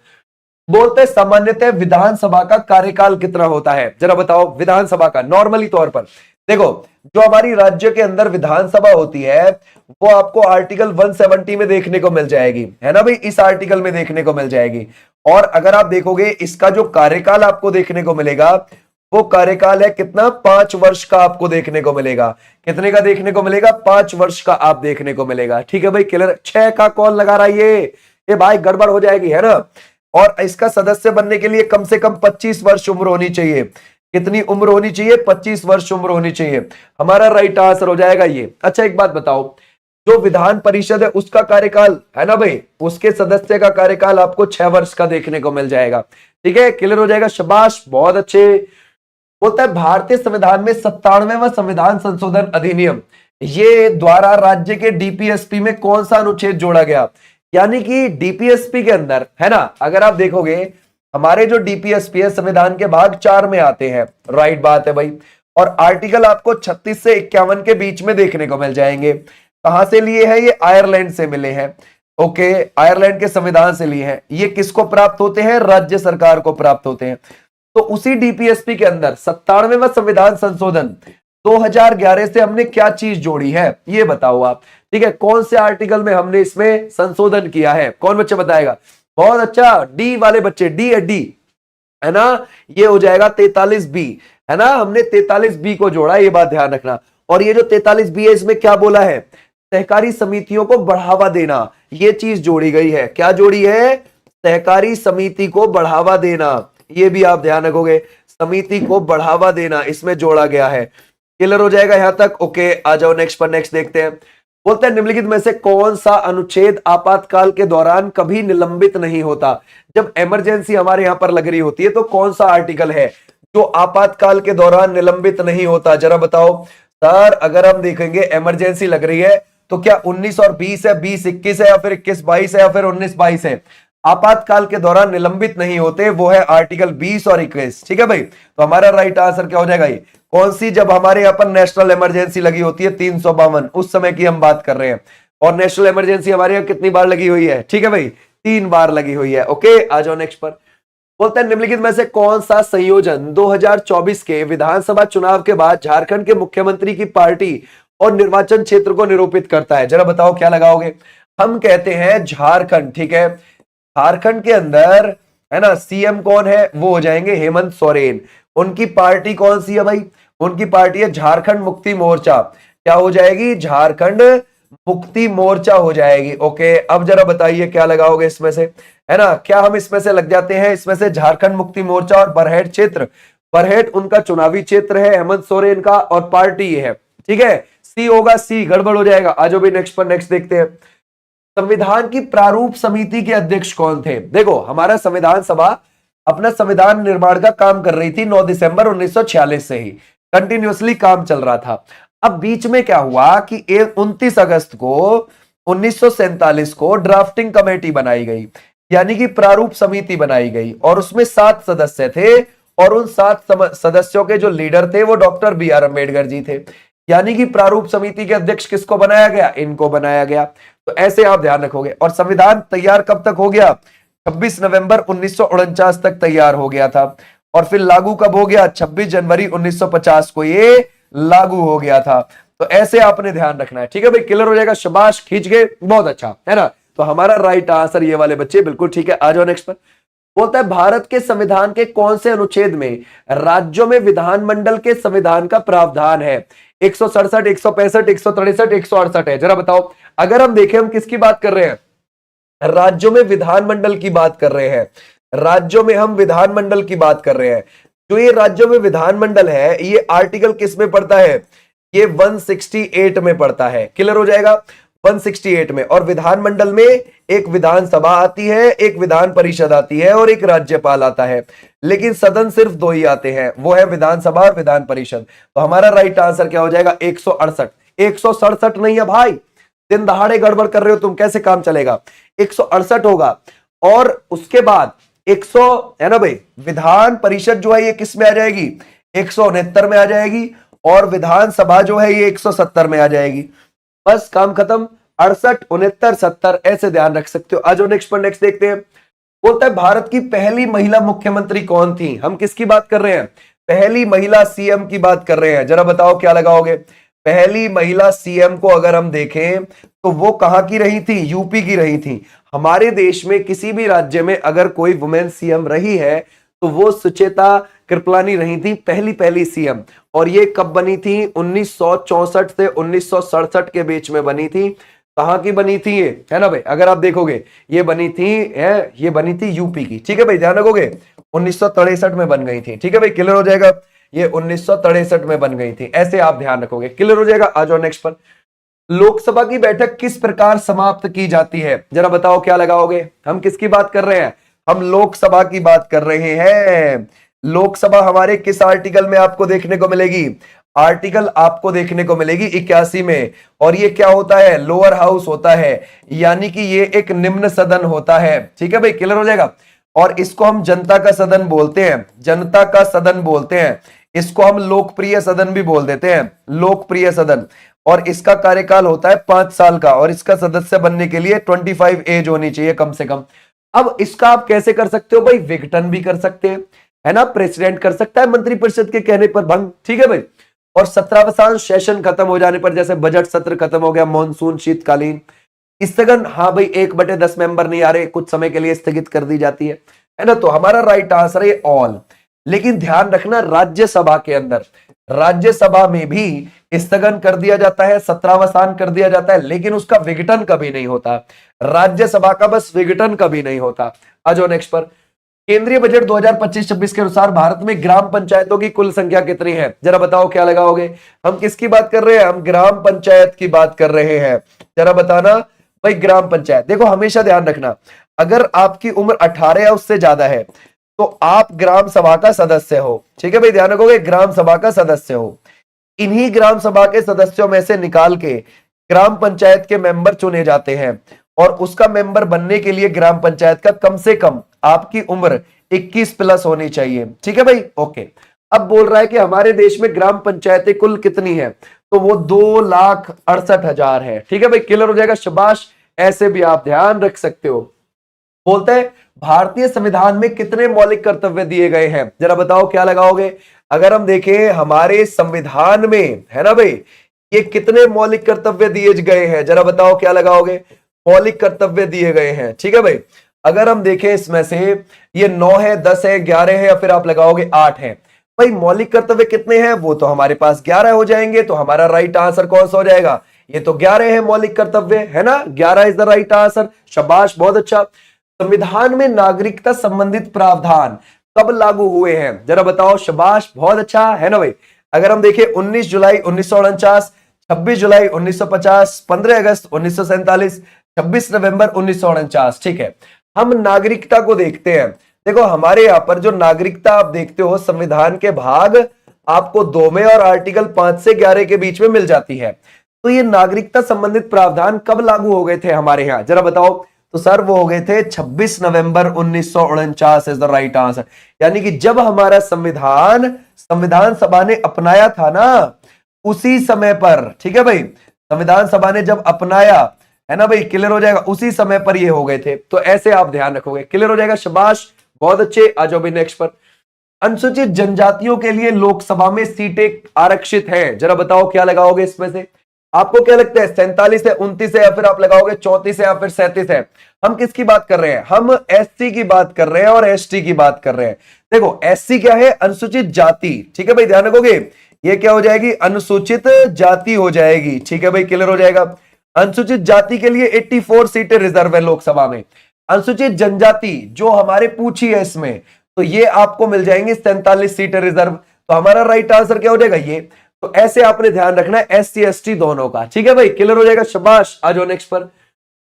बोलते सामान्यतः विधानसभा का कार्यकाल कितना होता है, जरा बताओ। विधानसभा का नॉर्मली तौर पर देखो, जो हमारी राज्य के अंदर विधानसभा होती है वो आपको आर्टिकल 170 में देखने को मिल जाएगी, है ना भाई, इस आर्टिकल में देखने को मिल जाएगी। और अगर आप देखोगे इसका जो कार्यकाल आपको देखने को मिलेगा, वो कार्यकाल है कितना, 5 वर्ष का आपको देखने को मिलेगा। कितने का देखने को मिलेगा, 5 वर्ष का आप देखने को मिलेगा। ठीक है भाई, क्लियर। 6 का कौन लगा रहा है, ये भाई गड़बड़ हो जाएगी, है ना। और इसका सदस्य बनने के लिए कम से कम 25 वर्ष उम्र होनी चाहिए। कितनी उम्र होनी चाहिए, 25 वर्ष उम्र होनी चाहिए। हमारा राइट आंसर हो जाएगा ये। अच्छा एक बात बताओ, जो विधान परिषद है उसका कार्यकाल है ना भाई, उसके सदस्य का कार्यकाल आपको 6 वर्ष का देखने को मिल जाएगा। ठीक है, क्लियर हो जाएगा, शाबाश, बहुत अच्छे। बोलता है भारतीय संविधान में 97वां संविधान संशोधन अधिनियम ये द्वारा राज्य के डीपीएसपी में कौन सा अनुच्छेद जोड़ा गया। यानी कि डीपीएसपी के अंदर, है ना, अगर आप देखोगे हमारे जो डीपीएसपी है संविधान के भाग 4 में आते हैं, राइट बात है भाई। और आर्टिकल आपको 36 से 51 के बीच में देखने को मिल जाएंगे। कहां से लिए हैं ये, आयरलैंड से मिले हैं। ओके, आयरलैंड के संविधान से लिए हैं। ये किसको प्राप्त होते हैं, राज्य सरकार को प्राप्त होते हैं। तो उसी डीपीएसपी के अंदर 97वां संविधान संशोधन 2011 से हमने क्या चीज जोड़ी है, ये बताओ आप। ठीक है, कौन से आर्टिकल में हमने इसमें संशोधन किया है, कौन बच्चा बताएगा। बहुत अच्छा, डी वाले बच्चे, डी है ना, ये हो जाएगा 43B, है ना, हमने 43B को जोड़ा, ये बात ध्यान रखना। और ये जो 43B है इसमें क्या बोला है, सहकारी समितियों को बढ़ावा देना, ये चीज जोड़ी गई है। क्या जोड़ी है? सहकारी समिति को बढ़ावा देना, ये भी आप ध्यान रखोगे, समिति को बढ़ावा देना इसमें जोड़ा गया है। क्लियर हो जाएगा यहां तक? ओके, आ जाओ नेक्स्ट पर। नेक्स्ट देखते हैं। बोलते हैं निम्नलिखित में से कौन सा अनुच्छेद आपातकाल के दौरान कभी निलंबित नहीं होता? जब इमरजेंसी हमारे यहां पर लग रही होती है तो कौन सा आर्टिकल है जो आपातकाल के दौरान निलंबित नहीं होता? जरा बताओ सर। अगर हम देखेंगे इमरजेंसी लग रही है तो क्या 19 और 20 है, 20-21 है, या फिर 21-22 है, या फिर 19-22 है? आपातकाल के दौरान निलंबित नहीं होते, वो है आर्टिकल 20 और 21। ठीक है भाई, तो हमारा राइट आंसर क्या हो जाएगा? ये कौन सी? जब हमारे यहाँ पर नेशनल इमरजेंसी लगी होती है 352, उस समय की हम बात कर रहे हैं। और नेशनल इमरजेंसी हमारे यहाँ कितनी बार लगी हुई है? ठीक है भाई, 3 बार लगी हुई है। ओके, आ जाओ नेक्स्ट पर। बोलते हैं निम्नलिखित में से कौन सा संयोजन 2024 के विधानसभा चुनाव के बाद झारखंड के मुख्यमंत्री की पार्टी और निर्वाचन क्षेत्र को निरूपित करता है? जरा बताओ क्या लगाओगे? हम कहते हैं झारखंड। ठीक है, झारखंड के अंदर है ना, सीएम कौन है? वो हो जाएंगे हेमंत सोरेन। उनकी पार्टी कौन सी है भाई? उनकी पार्टी है झारखंड मुक्ति मोर्चा। क्या हो जाएगी? झारखंड मुक्ति मोर्चा हो जाएगी। ओके, अब जरा बताइए क्या लगाओगे इसमें से, है ना? क्या हम इसमें से लग जाते हैं? इसमें से झारखंड मुक्ति मोर्चा और बरहेट क्षेत्र, बरहेट उनका चुनावी क्षेत्र है हेमंत सोरेन का, और पार्टी ये है। ठीक है, सी होगा, सी गड़बड़ हो जाएगा। आज भी नेक्स्ट पर। नेक्स्ट देखते हैं। संविधान की प्रारूप समिति के अध्यक्ष कौन थे? देखो, हमारा संविधान सभा अपना संविधान निर्माण का काम कर रही थी 9 दिसंबर 1946 से ही कंटिन्यूअसली काम चल रहा था। अब बीच में क्या हुआ कि 29 अगस्त को 1947 को ड्राफ्टिंग कमेटी बनाई गई, यानी कि प्रारूप समिति बनाई गई, और उसमें 7 सदस्य थे, और उन 7 सदस्यों के जो लीडर थे वो डॉक्टर बी.आर. अम्बेडकर जी थे। यानी कि प्रारूप समिति के अध्यक्ष किसको बनाया गया? इनको बनाया गया। तो ऐसे आप ध्यान रखोगे। और संविधान तैयार कब तक हो गया? 26 नवंबर 1949 तक तैयार हो गया था, और फिर लागू कब हो गया? 26 जनवरी 1950 को ये लागू हो गया था। तो ऐसे आपने ध्यान रखना है। ठीक है भाई, क्लियर हो जाएगा। शाबाश, खींच गए, बहुत अच्छा, है ना? तो हमारा राइट आंसर ये वाले बच्चे, बिल्कुल ठीक है। आ जाओ नेक्स्ट पर। बोलता है भारत के संविधान के कौन से अनुच्छेद में राज्यों में विधानमंडल के संविधान का प्रावधान है? 167, 165, 163, 168 है। जरा बताओ। अगर हम देखें, हम किसकी बात कर रहे हैं? राज्यों में विधानमंडल की बात कर रहे हैं। राज्यों में हम विधानमंडल की बात कर रहे हैं। जो ये राज्यों में विधानमंडल है, ये आर्टिकल किस में पड़ता है? ये 168 में पड़ता है। क्लियर हो जाएगा? 168 में। और विधानमंडल में एक विधानसभा आती है, एक विधान परिषद आती है, और एक राज्यपाल आता है। लेकिन सदन सिर्फ 2 ही आते हैं, वो है विधानसभा और विधान परिषद। तो हमारा राइट आंसर क्या हो जाएगा? 168। 167 नहीं है भाई, दिन दहाड़े गड़बड़ कर रहे हो तुम, कैसे काम चलेगा? 168 होगा। और उसके बाद 100 है ना भाई, विधान परिषद जो है ये किस में आ जाएगी? 169 में आ जाएगी। और विधानसभा जो है ये 170 में आ जाएगी। बस काम खत्म। 68, 69, 70 ऐसे ध्यान रख सकते हो। आज नेक्स्ट पर। नेक्स्ट देखते हैं। बोलता है भारत की पहली महिला मुख्यमंत्री कौन थी? हम किसकी बात कर रहे हैं? पहली महिला सीएम की बात कर रहे हैं। जरा बताओ क्या लगाओगे? पहली महिला सीएम को अगर हम देखें तो वो कहां की रही थी? यूपी की रही थी। हमारे देश में किसी भी राज्य में अगर कोई वुमेन सीएम रही है तो वो सुचेता कृपलानी रही थी, पहली सीएम। और ये कब बनी थी? 1964 से 1967 के बीच में बनी थी। कहां की बनी थी ये, है ना भाई? अगर आप देखोगे ये बनी थी यूपी की। ठीक है भाई, ध्यान रखोगे। 1963 में बन गई थी। ठीक है भाई, क्लियर हो जाएगा। ये 1963 में बन गई थी। ऐसे आप ध्यान रखोगे, क्लियर हो जाएगा। आ जाओ नेक्स्ट पर। लोकसभा की बैठक किस प्रकार समाप्त की जाती है? जरा बताओ क्या लगाओगे? हम किसकी बात कर रहे हैं? हम लोकसभा की बात कर रहे हैं। लोकसभा हमारे किस आर्टिकल में आपको देखने को मिलेगी? आर्टिकल आपको देखने को मिलेगी 81 में। और ये क्या होता है? लोअर हाउस होता है, यानी कि ये एक निम्न सदन होता है। ठीक है भाई, क्लियर हो जाएगा। और इसको हम जनता का सदन बोलते हैं, जनता का सदन बोलते हैं। इसको हम लोकप्रिय सदन भी बोल देते हैं, लोकप्रिय सदन। और इसका कार्यकाल होता है 5 साल का, और इसका सदस्य बनने के लिए 25 एज होनी चाहिए कम से कम। अब इसका आप कैसे कर सकते हो भाई? विघटन भी कर सकते हैं, है ना? प्रेसिडेंट कर सकता है मंत्रिपरिषद के कहने पर भंग। ठीक है भाई। और 17वां सेशन खत्म हो जाने पर, जैसे बजट सत्र खत्म हो गया, मॉनसून शीतकालीन स्थगन, हाँ भाई 1/10 मेंबर नहीं आ रहे, कुछ समय के लिए स्थगित कर दी जाती है ना? तो हमारा राइट आंसर है ऑल। लेकिन ध्यान रखना, राज्यसभा के अंदर, राज्यसभा में भी स्थगन कर दिया जाता है, सत्रावसान कर दिया जाता है, लेकिन उसका विघटन कभी नहीं होता। राज्यसभा का बस विघटन कभी नहीं होता। आ जाओ नेक्स्ट पर। केंद्रीय बजट 2025-26 के अनुसार भारत में ग्राम पंचायतों की कुल संख्या कितनी है? जरा बताओ क्या लगाओगे? हम किसकी बात कर रहे हैं? हम ग्राम पंचायत की बात कर रहे हैं। जरा बताना भाई, ग्राम पंचायत। देखो हमेशा ध्यान रखना, अगर आपकी उम्र 18 या उससे ज्यादा है तो आप ग्राम सभा का सदस्य हो। ठीक है भाई, ध्यान रखोगे, ग्राम सभा का सदस्य हो। इन्हीं ग्राम सभा के सदस्यों में से निकाल के ग्राम पंचायत के मेंबर चुने जाते हैं, और उसका मेंबर बनने के लिए ग्राम पंचायत का कम से कम आपकी उम्र 21 प्लस होनी चाहिए। ठीक है भाई, ओके। अब बोल रहा है कि हमारे देश में ग्राम पंचायतें कुल कितनी है, तो वो 2,68,000 है। ठीक है भाई, क्लियर हो जाएगा, शाबाश। ऐसे भी आप ध्यान रख सकते हो। बोलते हैं भारतीय संविधान में कितने मौलिक कर्तव्य दिए गए हैं? जरा बताओ क्या लगाओगे? अगर हम देखें हमारे संविधान में, है ना भाई, ये कितने मौलिक कर्तव्य दिए गए हैं? जरा बताओ क्या लगाओगे? मौलिक कर्तव्य दिए गए हैं। ठीक है भाई, अगर हम देखें इसमें से ये 9 है, 10 है, 11 है, या फिर आप लगाओगे 8 है। भाई मौलिक कर्तव्य कितने हैं? वो तो हमारे पास 11 हो जाएंगे, तो हमारा राइट आंसर कौन सा हो जाएगा? ये तो 11 है मौलिक कर्तव्य, है ना? 11 इज द राइट आंसर। शाबाश, बहुत अच्छा। संविधान में नागरिकता संबंधित प्रावधान कब लागू हुए हैं? जरा बताओ। शाबाश, बहुत अच्छा, है ना भाई। अगर हम देखें 19 जुलाई 1949, 26 जुलाई 1950, 15 अगस्त 1947, 26 नवंबर 1949। ठीक है, हम नागरिकता को देखते हैं। देखो हमारे यहां पर जो नागरिकता आप देखते हो, संविधान के भाग आपको 2 में और आर्टिकल 5 से 11 के बीच में मिल जाती है। तो ये नागरिकता संबंधित प्रावधान कब लागू हो गए थे हमारे यहां? जरा बताओ। तो सर वो हो गए थे 26 नवंबर 1949 इज द राइट आंसर। यानी कि जब हमारा संविधान सभा ने अपनाया था ना, उसी समय पर। ठीक है भाई, संविधान सभा ने जब अपनाया, है ना भाई, क्लियर हो जाएगा, उसी समय पर ये हो गए थे। तो ऐसे आप ध्यान रखोगे, क्लियर हो जाएगा, शाबाश, बहुत अच्छे। आ जाओ भाई नेक्स्ट पर। अनुसूचित जनजातियों के लिए लोकसभा में सीटें आरक्षित हैं। जरा बताओ क्या लगाओगे इसमें से? आपको क्या लगता है? 47 है, 29 है, या फिर आप लगाओगे 34 है, या फिर 37 है? हम किसकी बात कर रहे हैं? हम एससी की बात कर रहे हैं और एसटी की बात कर रहे हैं। देखो एससी क्या है? अनुसूचित जाति। ठीक है भाई, ध्यान रखोगे, ये क्या हो जाएगी? अनुसूचित जाति हो जाएगी। ठीक है भाई, क्लियर हो जाएगा। अनुसूचित जाति के लिए 84 सीटें रिजर्व है लोकसभा में। अनुसूचित जनजाति जो हमारे पूछी है इसमें, तो ये आपको मिल जाएंगे 47 सीटें रिजर्व। तो हमारा राइट आंसर क्या हो जाएगा? ये। तो ऐसे आपने ध्यान रखना है एससी एसटी दोनों का। ठीक है भाई, क्लियर हो जाएगा, शाबाश। आ जाओ नेक्स्ट पर।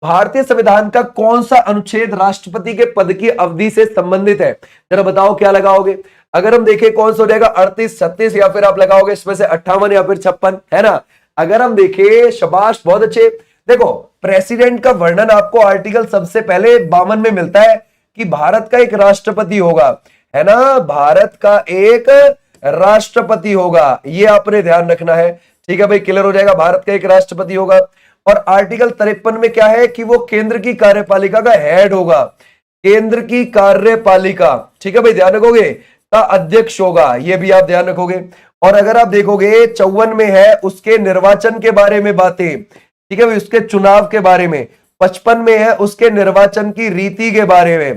भारतीय संविधान का कौन सा अनुच्छेद राष्ट्रपति के पद की अवधि से संबंधित है? जरा बताओ क्या लगाओगे? अगर हम देखें कौन सा हो जाएगा? 38, 36, या फिर आप लगाओगे इसमें से 58 या फिर 56, है ना? अगर हम देखें, शाबाश, बहुत अच्छे। देखो प्रेसिडेंट का वर्णन आपको आर्टिकल सबसे पहले 52 में मिलता है कि भारत का एक राष्ट्रपति होगा, है ना? भारत का एक राष्ट्रपति होगा, ये आपने ध्यान रखना है। ठीक है भाई, क्लियर हो जाएगा, भारत का एक राष्ट्रपति होगा। और आर्टिकल 53 में क्या है कि वो केंद्र की कार्यपालिका का हेड होगा, केंद्र की कार्यपालिका, ठीक है भाई, ध्यान रखोगे, का अध्यक्ष होगा, ये भी आप ध्यान रखोगे। और अगर आप देखोगे 54 में है उसके निर्वाचन के बारे में बातें, ठीक है भाई, उसके चुनाव के बारे में। 55 में है उसके निर्वाचन की रीति के बारे में,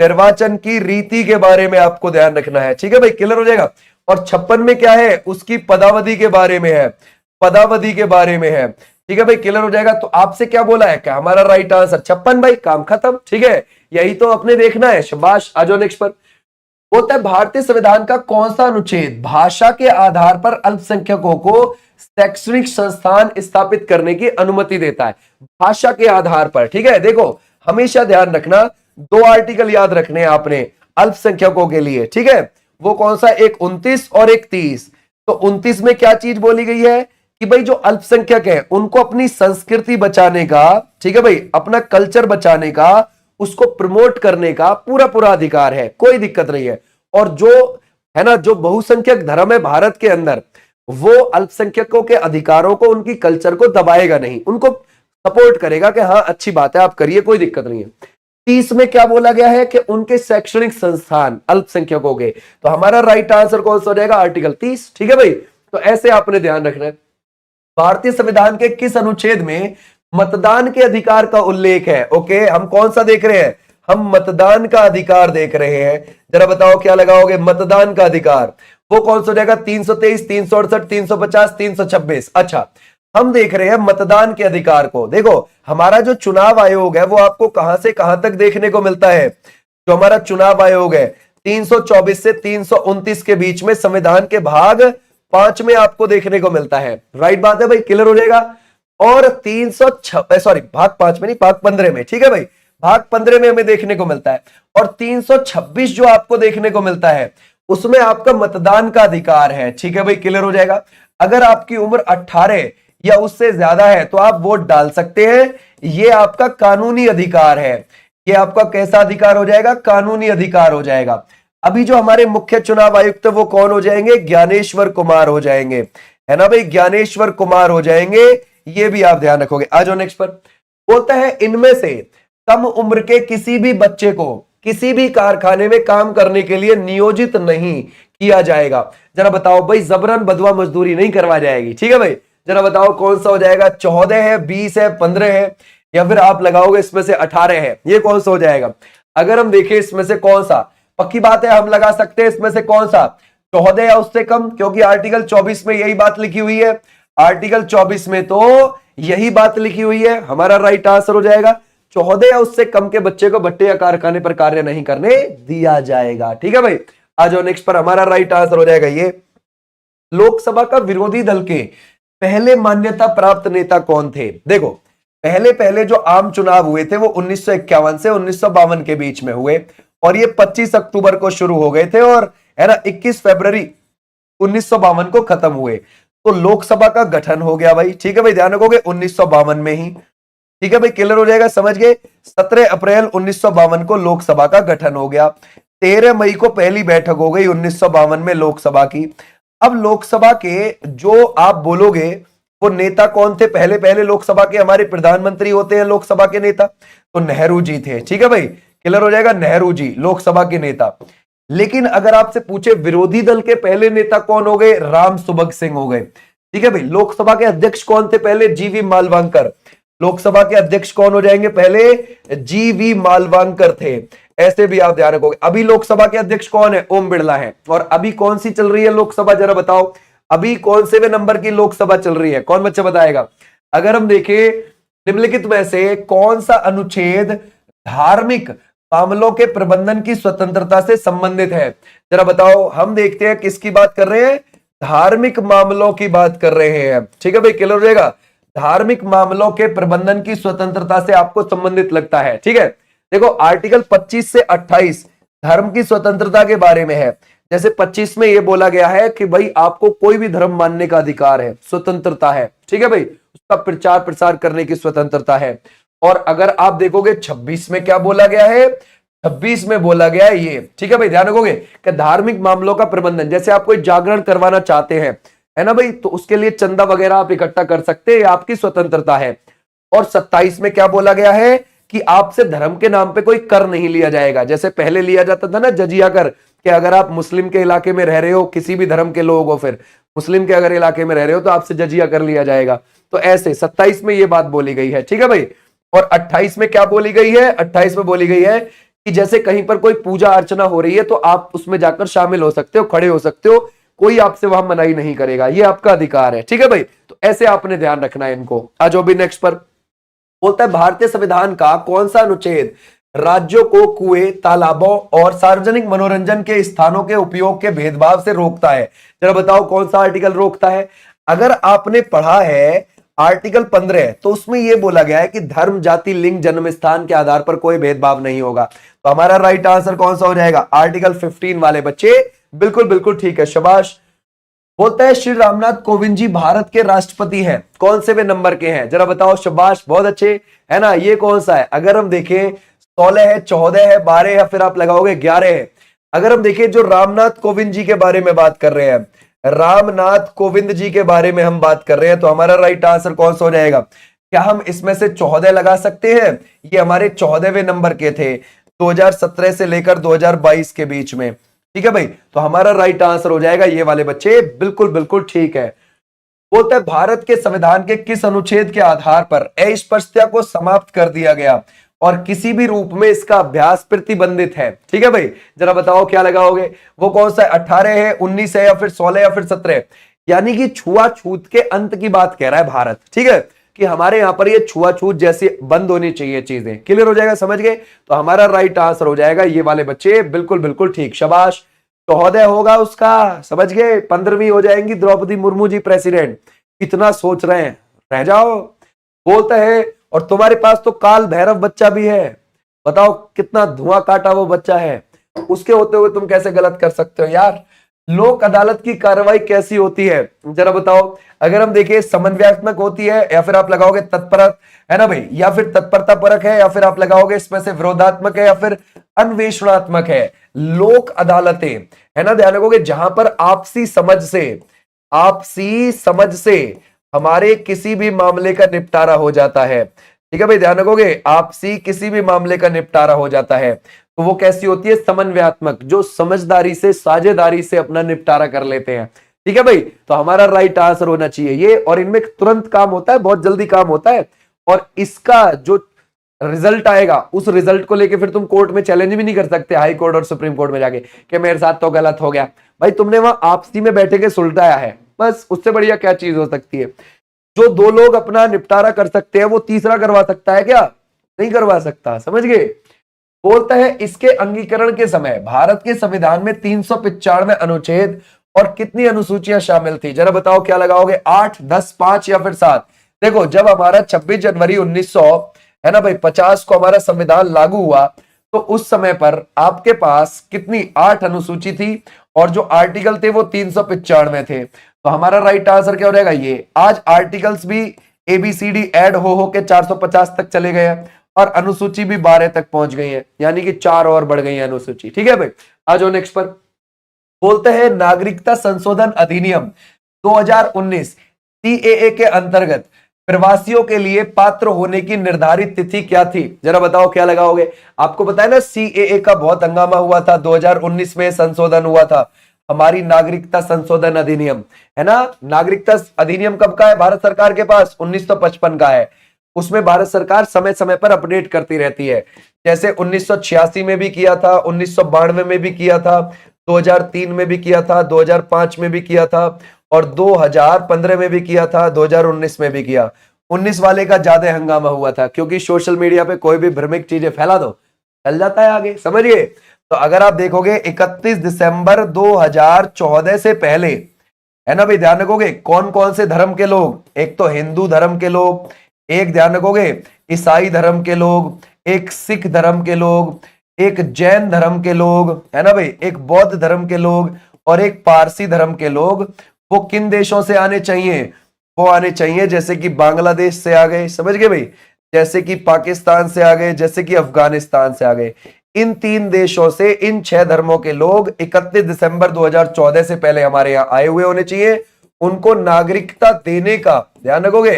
निर्वाचन की रीति के बारे में आपको ध्यान रखना है। ठीक है भाई, क्लियर हो जाएगा। और 56 में क्या है? उसकी पदावधि के बारे में है, पदावधि के बारे में है। ठीक है भाई, क्लियर हो जाएगा। तो आपसे क्या बोला है? क्या हमारा राइट आंसर 56 भाई, काम खत्म। ठीक है, यही तो अपने देखना है, शाबाश। आ जाओ नेक्स्ट पर। होता है भारतीय संविधान का कौन सा अनुच्छेद भाषा के आधार पर अल्पसंख्यकों को शैक्षणिक संस्थान स्थापित करने की अनुमति देता है? भाषा के आधार पर। ठीक है, देखो हमेशा ध्यान रखना, 2 आर्टिकल याद रखने हैं आपने अल्पसंख्यकों के लिए। ठीक है, वो कौन सा? एक 29 और एक 30। तो 29 में क्या चीज बोली गई है कि भाई जो अल्पसंख्यक है उनको अपनी संस्कृति बचाने का, ठीक है भाई, अपना कल्चर बचाने का, उसको प्रमोट करने का पूरा पूरा अधिकार है, कोई दिक्कत नहीं है। और जो है ना, जो बहुसंख्यक धर्म है भारत के अंदर, वो अल्पसंख्यकों के अधिकारों को, उनकी कल्चर को दबाएगा नहीं, उनको सपोर्ट करेगा कि हाँ अच्छी बात है, आप करिए, कोई दिक्कत नहीं है। 30 में क्या बोला गया है कि उनके शैक्षणिक संस्थान अल्पसंख्यकों के। तो हमारा राइट आंसर कौन सा हो जाएगा? आर्टिकल 30। ठीक है भाई, तो ऐसे आपने ध्यान रखना है। भारतीय संविधान के किस अनुच्छेद में मतदान के अधिकार का उल्लेख है? ओके, हम कौन सा देख रहे हैं? हम मतदान का अधिकार देख रहे हैं। जरा बताओ क्या लगाओगे, मतदान का अधिकार। वो कौन सा हो जाएगा, 323, 368, 350, 326। अच्छा, हम देख रहे हैं मतदान के अधिकार को। देखो हमारा जो चुनाव आयोग है वो आपको कहां से कहां तक देखने को मिलता है। जो हमारा चुनाव आयोग है 324 से 329 के बीच में संविधान के भाग 5 में आपको देखने को मिलता है। राइट बात है भाई, क्लियर हो जाएगा। और 306 भाग 5 में नहीं, भाग 15 में, ठीक है भाई, भाग 15 में हमें देखने को मिलता है। और 326 जो आपको देखने को मिलता है उसमें आपका मतदान का अधिकार है। ठीक है भाई, क्लियर हो जाएगा। अगर आपकी उम्र 18 या उससे ज्यादा है तो आप वोट डाल सकते हैं। ये आपका कानूनी अधिकार है। ये आपका कैसा अधिकार हो जाएगा, कानूनी अधिकार हो जाएगा। अभी जो हमारे मुख्य चुनाव आयुक्त वो कौन हो जाएंगे, ज्ञानेश्वर कुमार हो जाएंगे, है ना भाई, ज्ञानेश्वर कुमार हो जाएंगे। ये भी आप ध्यान रखोगे। आ जाओ नेक्स्ट पर। बोलता है इनमें से कम उम्र के किसी भी बच्चे को किसी भी कारखाने में काम करने के लिए नियोजित नहीं किया जाएगा। जरा बताओ भाई, जबरन बदवा मजदूरी नहीं करवा जाएगी। ठीक है भाई, जरा बताओ कौन सा हो जाएगा, 14 है, 20 है, 15 है, या फिर आप लगाओगे इसमें से 18 है। ये कौन सा हो जाएगा। अगर हम देखें इसमें से कौन सा, पक्की बात है हम लगा सकते हैं इसमें से कौन सा, 14 या उससे कम, क्योंकि आर्टिकल 24 में यही बात लिखी हुई है। आर्टिकल 24 में तो यही बात लिखी हुई है। हमारा राइट आंसर हो जाएगा 14 या उससे कम के बच्चे को भट्टे या कारखाने पर कार्य नहीं करने दिया जाएगा। ठीक है भाई, आ जाओ नेक्स्ट पर। हमारा राइट आंसर हो जाएगा ये। लोकसभा का विरोधी दल के पहले मान्यता प्राप्त नेता कौन थे। देखो पहले जो आम चुनाव हुए थे वो 1951 से 1952 के बीच में हुए, और ये 25 अक्टूबर को शुरू हो गए थे, और है ना 21 फरवरी 1952 को खत्म हुए। तो लोकसभा का गठन हो गया भाई। ठीक है भाई, ध्यान रखोगे 1952 में ही। ठीक है भाई, क्लियर हो जाएगा, समझ गए। 17 अप्रैल 1952 को लोकसभा का गठन हो गया। 13 मई को पहली बैठक हो गई 1952 में लोकसभा की। अब लोकसभा के जो आप बोलोगे वो नेता कौन थे, पहले लोकसभा के हमारे प्रधानमंत्री होते हैं लोकसभा के नेता, तो नेहरू जी थे। ठीक है भाई, क्लियर हो जाएगा, नेहरू जी लोकसभा के नेता। लेकिन अगर आपसे पूछे विरोधी दल के पहले नेता कौन हो गए, राम सुभग सिंह हो गए। ठीक है भाई, लोकसभा के अध्यक्ष कौन थे पहले, जीवी मालवांकर। लोकसभा के अध्यक्ष कौन हो जाएंगे पहले, जीवी मालवांकर थे। ऐसे भी आप ध्यान रखोगे। अभी लोकसभा के अध्यक्ष कौन है, ओम बिरला है। और अभी कौन सी चल रही है लोकसभा, जरा बताओ अभी कौन से नंबर की लोकसभा चल रही है, कौन बच्चा बताएगा। अगर हम देखें निम्नलिखित में से कौन सा अनुच्छेद धार्मिक मामलों के प्रबंधन की स्वतंत्रता से संबंधित है, जरा बताओ। हम देखते हैं किसकी बात कर रहे हैं, धार्मिक मामलों की बात कर रहे हैं। ठीक है भाई, क्लियर हो जाएगा। धार्मिक मामलों के प्रबंधन की स्वतंत्रता से आपको संबंधित लगता है। ठीक है, देखो आर्टिकल 25 से 28 धर्म की स्वतंत्रता के बारे में है। जैसे 25 में यह बोला गया है कि भाई आपको कोई भी धर्म मानने का अधिकार है, स्वतंत्रता है। ठीक है भाई, उसका प्रचार प्रसार करने की स्वतंत्रता है। और अगर आप देखोगे 26 में क्या बोला गया है, 26 में बोला गया है ये। ठीक है भाई, ध्यान रखोगे कि धार्मिक मामलों का प्रबंधन, जैसे आप कोई जागरण करवाना चाहते हैं, है ना भाई, तो उसके लिए चंदा वगैरह आप इकट्ठा कर सकते हैं, आपकी स्वतंत्रता है। और 27 में क्या बोला गया है कि आपसे धर्म के नाम पे कोई कर नहीं लिया जाएगा। जैसे पहले लिया जाता था ना जजिया कर, कि अगर आप मुस्लिम के इलाके में रह रहे हो, किसी भी धर्म के लोग हो, फिर मुस्लिम के अगर इलाके में रह रहे हो तो आपसे जजिया कर लिया जाएगा। तो ऐसे 27 में ये बात बोली गई है। ठीक है भाई, और 28 में क्या बोली गई है, 28 में बोली गई है कि जैसे कहीं पर कोई पूजा अर्चना हो रही है तो आप उसमें जाकर शामिल हो सकते हो, खड़े हो सकते हो, कोई आपसे वहां मनाही नहीं करेगा, ये आपका अधिकार है। ठीक है भाई, तो ऐसे आपने ध्यान रखना है इनको। आज भी नेक्स्ट पर बोलता है भारतीय संविधान का कौन सा अनुच्छेद राज्यों को कुएं, तालाबों और सार्वजनिक मनोरंजन के स्थानों के उपयोग के भेदभाव से रोकता है। जरा बताओ कौन सा आर्टिकल रोकता है। अगर आपने पढ़ा है आर्टिकल 15 तो उसमें यह बोला गया है कि धर्म, जाति, लिंग, जन्म स्थान के आधार पर कोई भेदभाव नहीं होगा। तो हमारा राइट आंसर कौन सा हो जाएगा, आर्टिकल 15 वाले बच्चे। बिल्कुल बिल्कुल ठीक है, शाबाश। बोलता है श्री रामनाथ कोविंद जी भारत के राष्ट्रपति हैं, कौन से वे नंबर के हैं, जरा बताओ। शाबाश, बहुत अच्छे, है ना। ये कौन सा है, अगर हम देखें 16 है, 14 है, 12 है, फिर आप लगाओगे 11 है। अगर हम देखें जो रामनाथ कोविंद जी के बारे में बात कर रहे हैं, रामनाथ कोविंद जी के बारे में हम बात कर रहे हैं, तो हमारा राइट आंसर कौन सा हो जाएगा। क्या हम इसमें से 14 लगा सकते हैं, ये हमारे 14वें नंबर के थे 2017 से लेकर 2022 के बीच में। ठीक है भाई, तो हमारा राइट आंसर हो जाएगा ये वाले बच्चे। बिल्कुल बिल्कुल ठीक है। बोलता है भारत के संविधान के किस अनुच्छेद के आधार पर अस्पृश्यता को समाप्त कर दिया गया और किसी भी रूप में इसका अभ्यास प्रतिबंधित है। ठीक है भाई, जरा बताओ क्या लगाओगे, वो कौन सा है, 18 है, 19 है, या फिर 16 या फिर 17? यानी कि छुआछूत के अंत की बात कह रहा है भारत। ठीक है, कि हमारे यहां पर ये छुआछूत जैसी बंद होनी चाहिए चीजें। क्लियर हो जाएगा, समझ गए? तो हमारा राइट आंसर हो जाएगा ये वाले बच्चे, बिल्कुल बिल्कुल ठीक, शाबाश। 14 होगा उसका, समझ गए? 15वीं हो जाएंगी द्रौपदी मुर्मू जी प्रेसिडेंट। कितना सोच रहे हैं, रह जाओ। बोलता है और तुम्हारे पास तो काल भैरव बच्चा भी है, बताओ कितना धुआं काटा वो बच्चा है, उसके होते हुए तुम कैसे गलत कर सकते हो यार? लोक अदालत की कार्रवाई कैसी होती है, जरा बताओ। अगर हम देखें समन्वयात्मक होती है, या फिर आप लगाओगे तत्पर, है ना भाई, या फिर तत्परता परक है, या फिर आप लगाओगे इसमें से विरोधात्मक है, या फिर अन्वेषणात्मक है। लोक अदालतें, है ना, ध्यान रखोगे, जहां पर आपसी समझ से हमारे किसी भी मामले का निपटारा हो जाता है। ठीक है भाई, ध्यान रखोगे, आपसी किसी भी मामले का निपटारा हो जाता है, तो वो कैसी होती है, समन्वयात्मक, जो समझदारी से साझेदारी से अपना निपटारा कर लेते हैं। ठीक है भाई, तो हमारा राइट आंसर होना चाहिए ये, और इनमें तुरंत काम होता है, बहुत जल्दी काम होता है, और इसका जो रिजल्ट आएगा उस रिजल्ट को लेके फिर तुम कोर्ट में चैलेंज भी नहीं कर सकते, हाई कोर्ट और सुप्रीम कोर्ट में जाके कि मेरे साथ तो गलत हो गया। भाई तुमने वहां आपसी में बैठे के सुलटाया है, बस, उससे बढ़िया क्या चीज हो सकती है? जो दो लोग अपना निपटारा कर सकते हैं वो तीसरा करवा सकता है क्या? नहीं करवा सकता, समझ गए? बोलता है इसके अंगीकरण के समय भारत के संविधान में 395 अनुच्छेद और कितनी अनुसूचियां शामिल थी, जरा बताओ क्या लगाओगे, 8, 10, 5 या फिर 7? देखो, जब हमारा 26 जनवरी 1900, है ना भाई, 50 को हमारा संविधान लागू हुआ, तो उस समय पर आपके पास कितनी, 8 अनुसूची थी, और जो आर्टिकल थे वो 395 थे। तो हमारा राइट आंसर क्या हो जाएगा, ये। आज आर्टिकल्स भी ABCD ऐड हो के 450 तक चले गए हैं, और अनुसूची भी 12 तक पहुंच गई है, यानी कि 4 और बढ़ गई है अनुसूची। ठीक है भाई, आ जाओ नेक्स्ट पर। बोलते हैं नागरिकता संशोधन अधिनियम 2019 CAA के अंतर्गत प्रवासियों के लिए पात्र होने की निर्धारित तिथि क्या थी, जरा बताओ क्या लगाओगे? आपको पता है ना CAA का बहुत हंगामा हुआ था, 2019 में संशोधन हुआ था, हमारी नागरिकता संशोधन अधिनियम, है ना। नागरिकता अधिनियम कब का है भारत सरकार के पास? 1955 का है। उसमें भारत सरकार समय समय पर अपडेट करती रहती है, जैसे 1986 में भी किया था, 1992 में भी किया था, 2003 में भी किया था, 2005 में भी किया था, और 2015 में भी किया था, 2019 में भी किया। 19 वाले का ज्यादा हंगामा हुआ था, क्योंकि सोशल मीडिया पे कोई भी भ्रमिक चीजें फैला दो, चल जाता है आगे, समझिए। तो अगर आप देखोगे 31 दिसंबर 2014 से पहले, है ना भाई, ध्यान रखोगे, कौन कौन से धर्म के लोग, एक तो हिंदू धर्म के लोग, एक ध्यान रखोगे ईसाई धर्म के लोग, एक सिख धर्म के लोग, एक जैन धर्म के लोग, है ना भाई, एक बौद्ध धर्म के लोग, और एक पारसी धर्म के लोग, वो किन देशों से आने चाहिए? वो आने चाहिए जैसे कि बांग्लादेश से आ गए, समझ गए भाई, जैसे कि पाकिस्तान से आ गए, जैसे कि अफगानिस्तान से आ गए। इन 3 देशों से इन 6 धर्मों के लोग 31 दिसंबर 2014 से पहले हमारे यहाँ आए हुए होने चाहिए। उनको नागरिकता देने का, ध्यान रखोगे,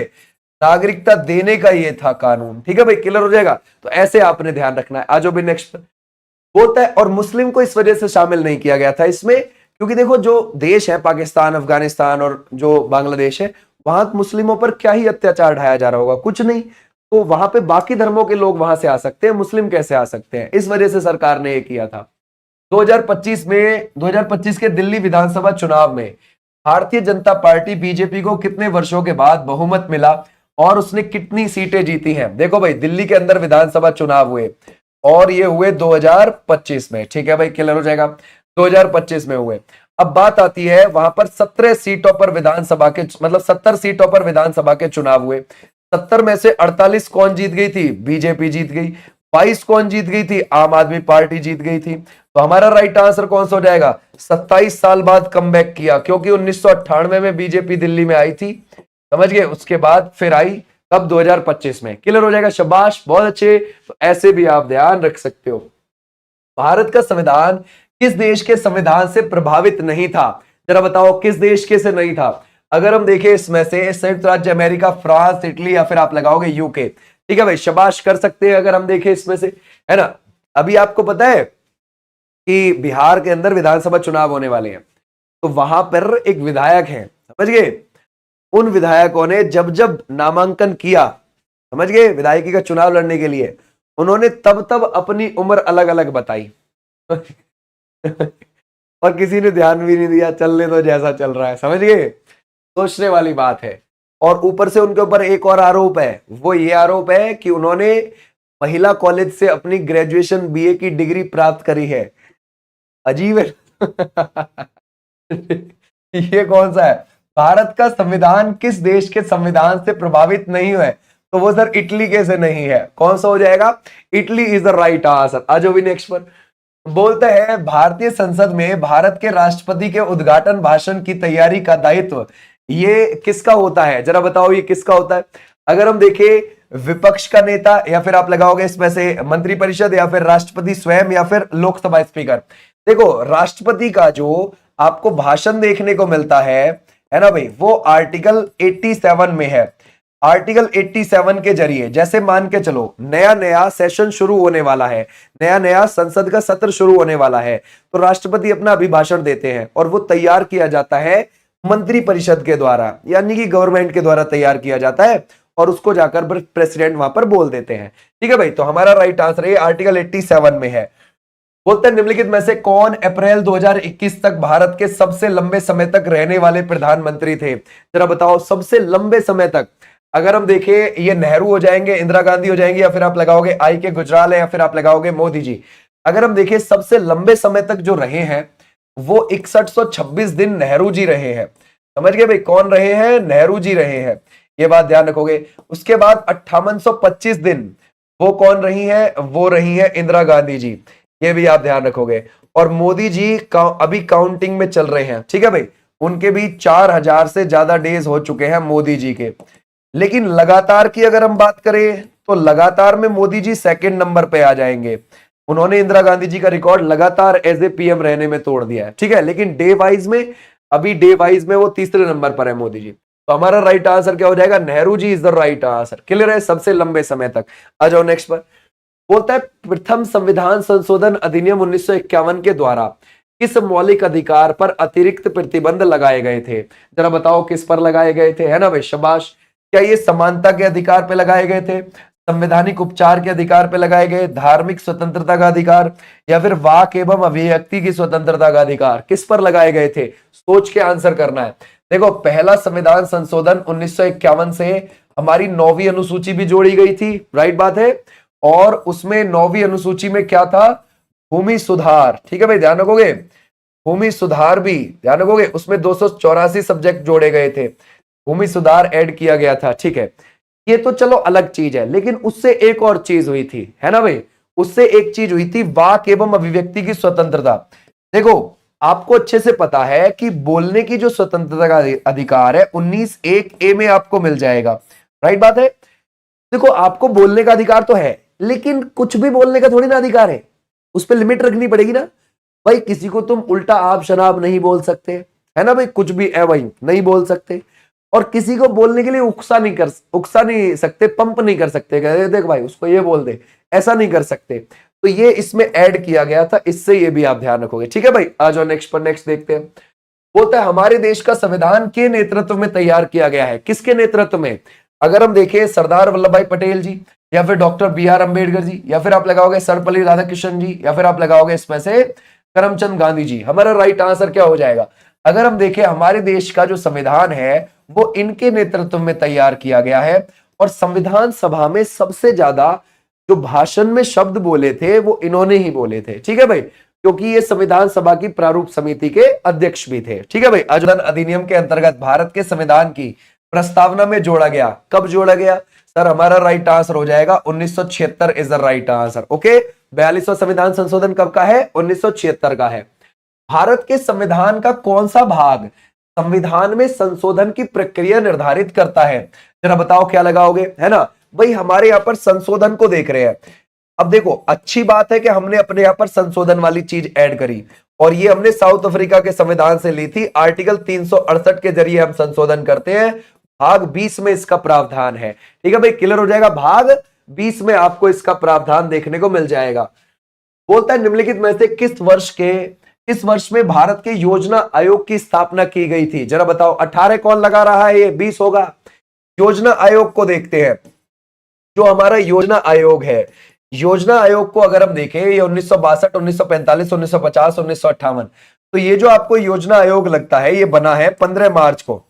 नागरिकता देने का ये था कानून। ठीक है भाई, क्लियर हो जाएगा? तो ऐसे आपने ध्यान रखना है। आज भी नेक्स्ट होता है, और मुस्लिम को इस वजह से शामिल नहीं किया गया था इसमें, क्योंकि देखो जो देश है पाकिस्तान, अफगानिस्तान और जो बांग्लादेश है, वहां मुस्लिमों पर क्या ही अत्याचार ढाया जा रहा होगा, कुछ नहीं। तो वहां पे बाकी धर्मों के लोग वहां से आ सकते हैं, मुस्लिम कैसे आ सकते हैं? इस वजह से सरकार ने ये किया था। 2025 के दिल्ली विधानसभा चुनाव में भारतीय जनता पार्टी बीजेपी को कितने वर्षों के बाद बहुमत मिला, और उसने कितनी सीटें जीती हैं? देखो भाई, दिल्ली के अंदर विधानसभा चुनाव हुए, और ये हुए 2025 में। ठीक है भाई, क्लियर हो जाएगा, 2025 में हुए। अब बात आती है, वहां पर 17 सीटों पर विधानसभा के, मतलब 70 सीटों पर विधानसभा के चुनाव हुए। 70 में से 48 कौन जीत गई थी? बीजेपी जीत गई। 22 कौन जीत गई थी? आम आदमी पार्टी जीत गई थी। तो हमारा राइट आंसर कौन सा हो जाएगा? 27 साल बाद कमबैक किया, क्योंकि 1998 में बीजेपी दिल्ली में आई थी, समझ गए, उसके बाद फिर आई कब? 2025 में। क्लियर हो जाएगा, शाबाश, बहुत अच्छे। तो ऐसे भी आप ध्यान रख सकते हो। भारत का संविधान किस देश के संविधान से प्रभावित नहीं था? जरा बताओ किस देश के से नहीं था? अगर हम देखें इसमें से संयुक्त राज्य अमेरिका, फ्रांस, इटली, या फिर आप लगाओगे यूके। ठीक है भाई, शाबाश, कर सकते हैं अगर हम देखें इसमें से, है ना। अभी आपको पता है कि बिहार के अंदर विधानसभा चुनाव होने वाले हैं, तो वहां पर एक विधायक है, समझ गए, उन विधायकों ने जब जब नामांकन किया, समझ गए, विधायकी का चुनाव लड़ने के लिए, उन्होंने तब तब अपनी उम्र अलग अलग बताई और किसी ने ध्यान भी नहीं दिया, चलने दो जैसा चल रहा है, समझ गए? सोचने वाली बात है। और ऊपर से उनके ऊपर एक और आरोप है, वो ये आरोप है कि उन्होंने महिला कॉलेज से अपनी ग्रेजुएशन बीए की डिग्री प्राप्त करी है। अजीब है ये कौन सा है? भारत का संविधान किस देश के संविधान से प्रभावित नहीं हुआ है? तो वो सर इटली के से नहीं है। कौन सा हो जाएगा? Italy is the right answer. आज भी नेक्स्ट पर बोलते हैं, भारतीय संसद में भारत के राष्ट्रपति के उद्घाटन भाषण की तैयारी का दायित्व ये किसका होता है? जरा बताओ ये किसका होता है? अगर हम देखें विपक्ष का नेता, या फिर आप लगाओगे इसमें से मंत्रिपरिषद, या फिर राष्ट्रपति स्वयं, या फिर लोकसभा स्पीकर। देखो राष्ट्रपति का जो आपको भाषण देखने को मिलता है ना भाई, वो आर्टिकल 87 में है। आर्टिकल 87 के जरिए जैसे मान के चलो नया नया सेशन शुरू होने वाला है, नया नया संसद का सत्र शुरू होने वाला है, तो राष्ट्रपति अपना अभिभाषण देते हैं और वो तैयार किया जाता है मंत्रिपरिषद के द्वारा, यानी कि गवर्नमेंट के द्वारा तैयार किया जाता है और उसको जाकर प्रेसिडेंट वहां पर बोल देते हैं। ठीक है भाई, तो हमारा राइट आंसर है आर्टिकल 87 में है। बोलते हैं निम्नलिखित में से कौन अप्रैल 2021 तक भारत के सबसे लंबे समय तक रहने वाले प्रधानमंत्री थे? जरा बताओ सबसे लंबे समय तक। अगर हम देखें ये नेहरू हो जाएंगे, इंदिरा गांधी हो जाएंगे, या फिर आप लगाओगे आई के गुजराल है, या फिर आप लगाओगे मोदी जी। अगर हम देखें सबसे लंबे समय तक जो रहे हैं वो 6126 दिन नेहरू जी रहे हैं। समझ गए भाई, कौन रहे हैं? नेहरू जी रहे हैं, ये बात ध्यान रखोगे। उसके बाद 5825 दिन वो कौन रही है? वो रही है इंदिरा गांधी जी, ये भी आप ध्यान रखोगे। और मोदी जी अभी काउंटिंग में चल रहे हैं। ठीक है भाई, उनके भी 4000 से ज्यादा डेज हो चुके हैं मोदी जी के। लेकिन लगातार की अगर हम बात करें तो लगातार में मोदी जी सेकंड नंबर पे आ जाएंगे। उन्होंने इंदिरा गांधी जी का रिकॉर्ड लगातार एज ए पीएम रहने में तोड़ दिया है। ठीक है, लेकिन डे वाइज में, अभी डे वाइज में वो तीसरे नंबर पर है मोदी जी। तो हमारा राइट आंसर क्या हो जाएगा? Nehru ji is the right answer. Clear है? सबसे लंबे समय तक। आ जाओ नेक्स्ट पर। बोलता है प्रथम संविधान संशोधन अधिनियम 1951 के द्वारा किस मौलिक अधिकार पर अतिरिक्त प्रतिबंध लगाए गए थे? जरा बताओ किस पर लगाए गए थे, है ना भाई, शाबाश। क्या ये समानता के अधिकार पे लगाए गए थे, संवैधानिक उपचार के अधिकार पे लगाए गए, धार्मिक स्वतंत्रता का अधिकार, या फिर वाक एवं अभिव्यक्ति की स्वतंत्रता का अधिकार? किस पर लगाए गए थे? सोच के आंसर करना है। देखो पहला संविधान संशोधन 1951 से हमारी 9वीं अनुसूची भी जोड़ी गई थी, राइट बात है। और उसमें 9वीं अनुसूची में क्या था? भूमि सुधार। ठीक है भाई, ध्यान रखोगे, भूमि सुधार भी ध्यान रखोगे। उसमें 284 सब्जेक्ट जोड़े गए थे, भूमि सुधार ऐड किया गया था। ठीक है, ये तो चलो अलग चीज है, लेकिन उससे एक और चीज हुई थी, है ना भाई, उससे एक चीज हुई थी, वाक एवं अभिव्यक्ति की स्वतंत्रता। देखो आपको अच्छे से पता है कि बोलने की जो स्वतंत्रता का अधिकार है 19(1)(a) में आपको मिल जाएगा, राइट बात है। देखो आपको बोलने का अधिकार तो है, लेकिन कुछ भी बोलने का थोड़ी ना अधिकार है, उस पर लिमिट रखनी पड़ेगी ना भाई। किसी को तुम उल्टा आप शराब नहीं बोल सकते, है ना भाई, कुछ भी है भाई नहीं बोल सकते। और किसी को बोलने के लिए उकसा नहीं सकते, पंप नहीं कर सकते, देख भाई उसको ये बोल दे, ऐसा नहीं कर सकते। तो ये इसमें ऐड किया गया था, इससे ये भी आप ध्यान रखोगे। ठीक है भाई, आ जाओ नेक्स्ट पर। नेक्स्ट देखते हैं। बोलता है हमारे देश का संविधान के नेतृत्व में तैयार किया गया है। किसके नेतृत्व में? अगर हम देखें सरदार वल्लभ भाई पटेल जी, या फिर डॉक्टर बी.आर. अम्बेडकर जी, या फिर आप लगाओगे सर्वपल्ली राधाकृष्णन जी, या फिर आप लगाओगे इसमें से करमचंद गांधी जी। हमारा राइट आंसर क्या हो जाएगा? अगर हम देखें हमारे देश का जो संविधान है वो इनके नेतृत्व में तैयार किया गया है। और संविधान सभा में सबसे ज्यादा जो भाषण में शब्द बोले थे वो इन्होंने ही बोले थे। ठीक है भाई, क्योंकि ये संविधान सभा की प्रारूप समिति के अध्यक्ष भी थे। ठीक है भाई, संशोधन अधिनियम के अंतर्गत भारत के संविधान की प्रस्तावना में जोड़ा गया। कब जोड़ा गया सर? हमारा राइट आंसर हो जाएगा 1976 is the right answer. Okay, 42वां संविधान संशोधन कब का है? 1976 का है। भारत के संविधान का कौन सा भाग संविधान में संशोधन की प्रक्रिया निर्धारित करता है? जरा बताओ क्या लगाओगे, है ना भाई। हमारे यहां पर संशोधन को देख रहे हैं। अब देखो अच्छी बात है कि हमने अपने यहां पर संशोधन वाली चीज ऐड करी, और ये हमने साउथ अफ्रीका के संविधान से ली थी। आर्टिकल 368 के जरिए हम संशोधन करते हैं। भाग 20 में इसका प्रावधान है। ठीक है भाई, क्लियर हो जाएगा। भाग 20 में आपको इसका प्रावधान देखने को मिल जाएगा। बोलता है निम्नलिखित में से किस वर्ष में भारत के योजना आयोग की स्थापना की गई थी? जरा बताओ। 18 कौन लगा रहा है? ये 20 होगा। योजना आयोग को देखते हैं। जो हमारा योजना आयोग है योजना आयोग को अगर हम देखें, ये 1962, 1945, 1950, 1958, तो ये जो आपको योजना आयोग लगता है ये बना है 15 मार्च को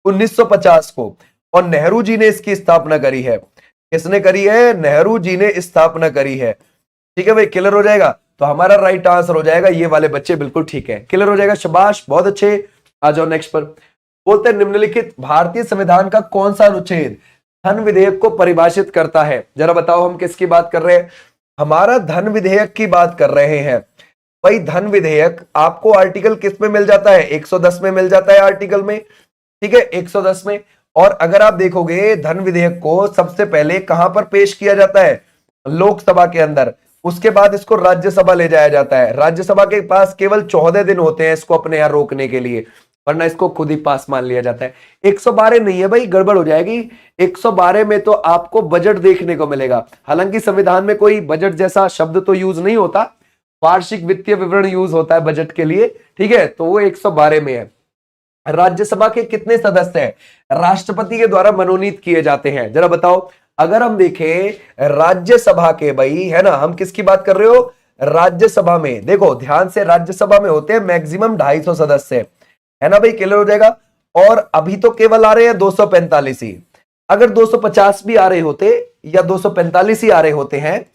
1950 को, और नेहरू जी ने इसकी स्थापना करी है। किसने करी है? नेहरू जी ने स्थापना करी है। ठीक है भाई, क्लियर हो जाएगा? तो हमारा राइट आंसर हो जाएगा ये वाले बच्चे, बिल्कुल ठीक है, क्लियर हो जाएगा, शाबाश, बहुत अच्छे। आ जाओ नेक्स्ट पर। बोलते हैं निम्नलिखित भारतीय संविधान का कौन सा अनुच्छेद धन विधेयक को परिभाषित करता है? जरा बताओ, हम किसकी बात कर रहे हैं? हमारा धन विधेयक की बात कर रहे हैं। भाई धन विधेयक आपको आर्टिकल किस में मिल जाता है? 110 में मिल जाता है आर्टिकल में, ठीक है, 110 में। और अगर आप देखोगे धन विधेयक को सबसे पहले कहां पर पेश किया जाता है? लोकसभा के अंदर। उसके बाद इसको राज्यसभा ले जाया जाता है। राज्यसभा के पास केवल 14 दिन होते हैं इसको अपने यहां रोकने के लिए, वरना इसको खुद ही पास मान लिया जाता है। 112 नहीं है भाई, गड़बड़ हो जाएगी। 112 में तो आपको बजट देखने को मिलेगा। हालांकि संविधान में कोई बजट जैसा शब्द तो यूज नहीं होता, वार्षिक वित्तीय विवरण यूज होता है बजट के लिए, ठीक है, तो वो 112 में है। राज्यसभा के कितने सदस्य हैं? राष्ट्रपति के द्वारा मनोनीत किए जाते हैं। जरा बताओ, अगर हम देखें राज्यसभा के, भाई है ना, हम किसकी बात कर रहे हो? राज्यसभा में। देखो ध्यान से, राज्यसभा में होते हैं मैक्सिमम 250 सदस्य, है ना भाई, क्लियर हो जाएगा। और अभी तो केवल आ रहे हैं 245 ही। अगर 250 भी आ रहे होते या 245 ही आ रहे होते हैं,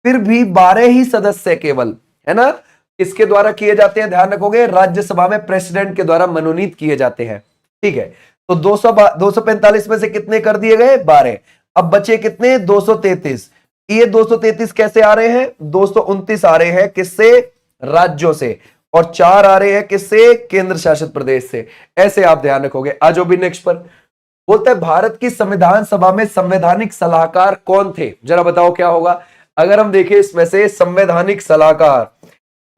फिर भी 12 ही सदस्य केवल, है ना, किसके द्वारा किए जाते हैं? ध्यान रखोगे, राज्यसभा में प्रेसिडेंट के द्वारा मनोनीत किए जाते हैं, ठीक है। तो 245 में से कितने कर दिए गए? 12। अब बचे कितने? 233। ये 233 कैसे आ रहे हैं? 229 आ रहे हैं किससे? राज्यों से। और 4 आ रहे हैं किससे? केंद्र शासित प्रदेश से। ऐसे आप ध्यान रखोगे। आज भी नेक्स्ट पर बोलता है भारत की संविधान सभा में संवैधानिक सलाहकार कौन थे? जरा बताओ क्या होगा अगर हम देखें इसमें से संवैधानिक सलाहकार।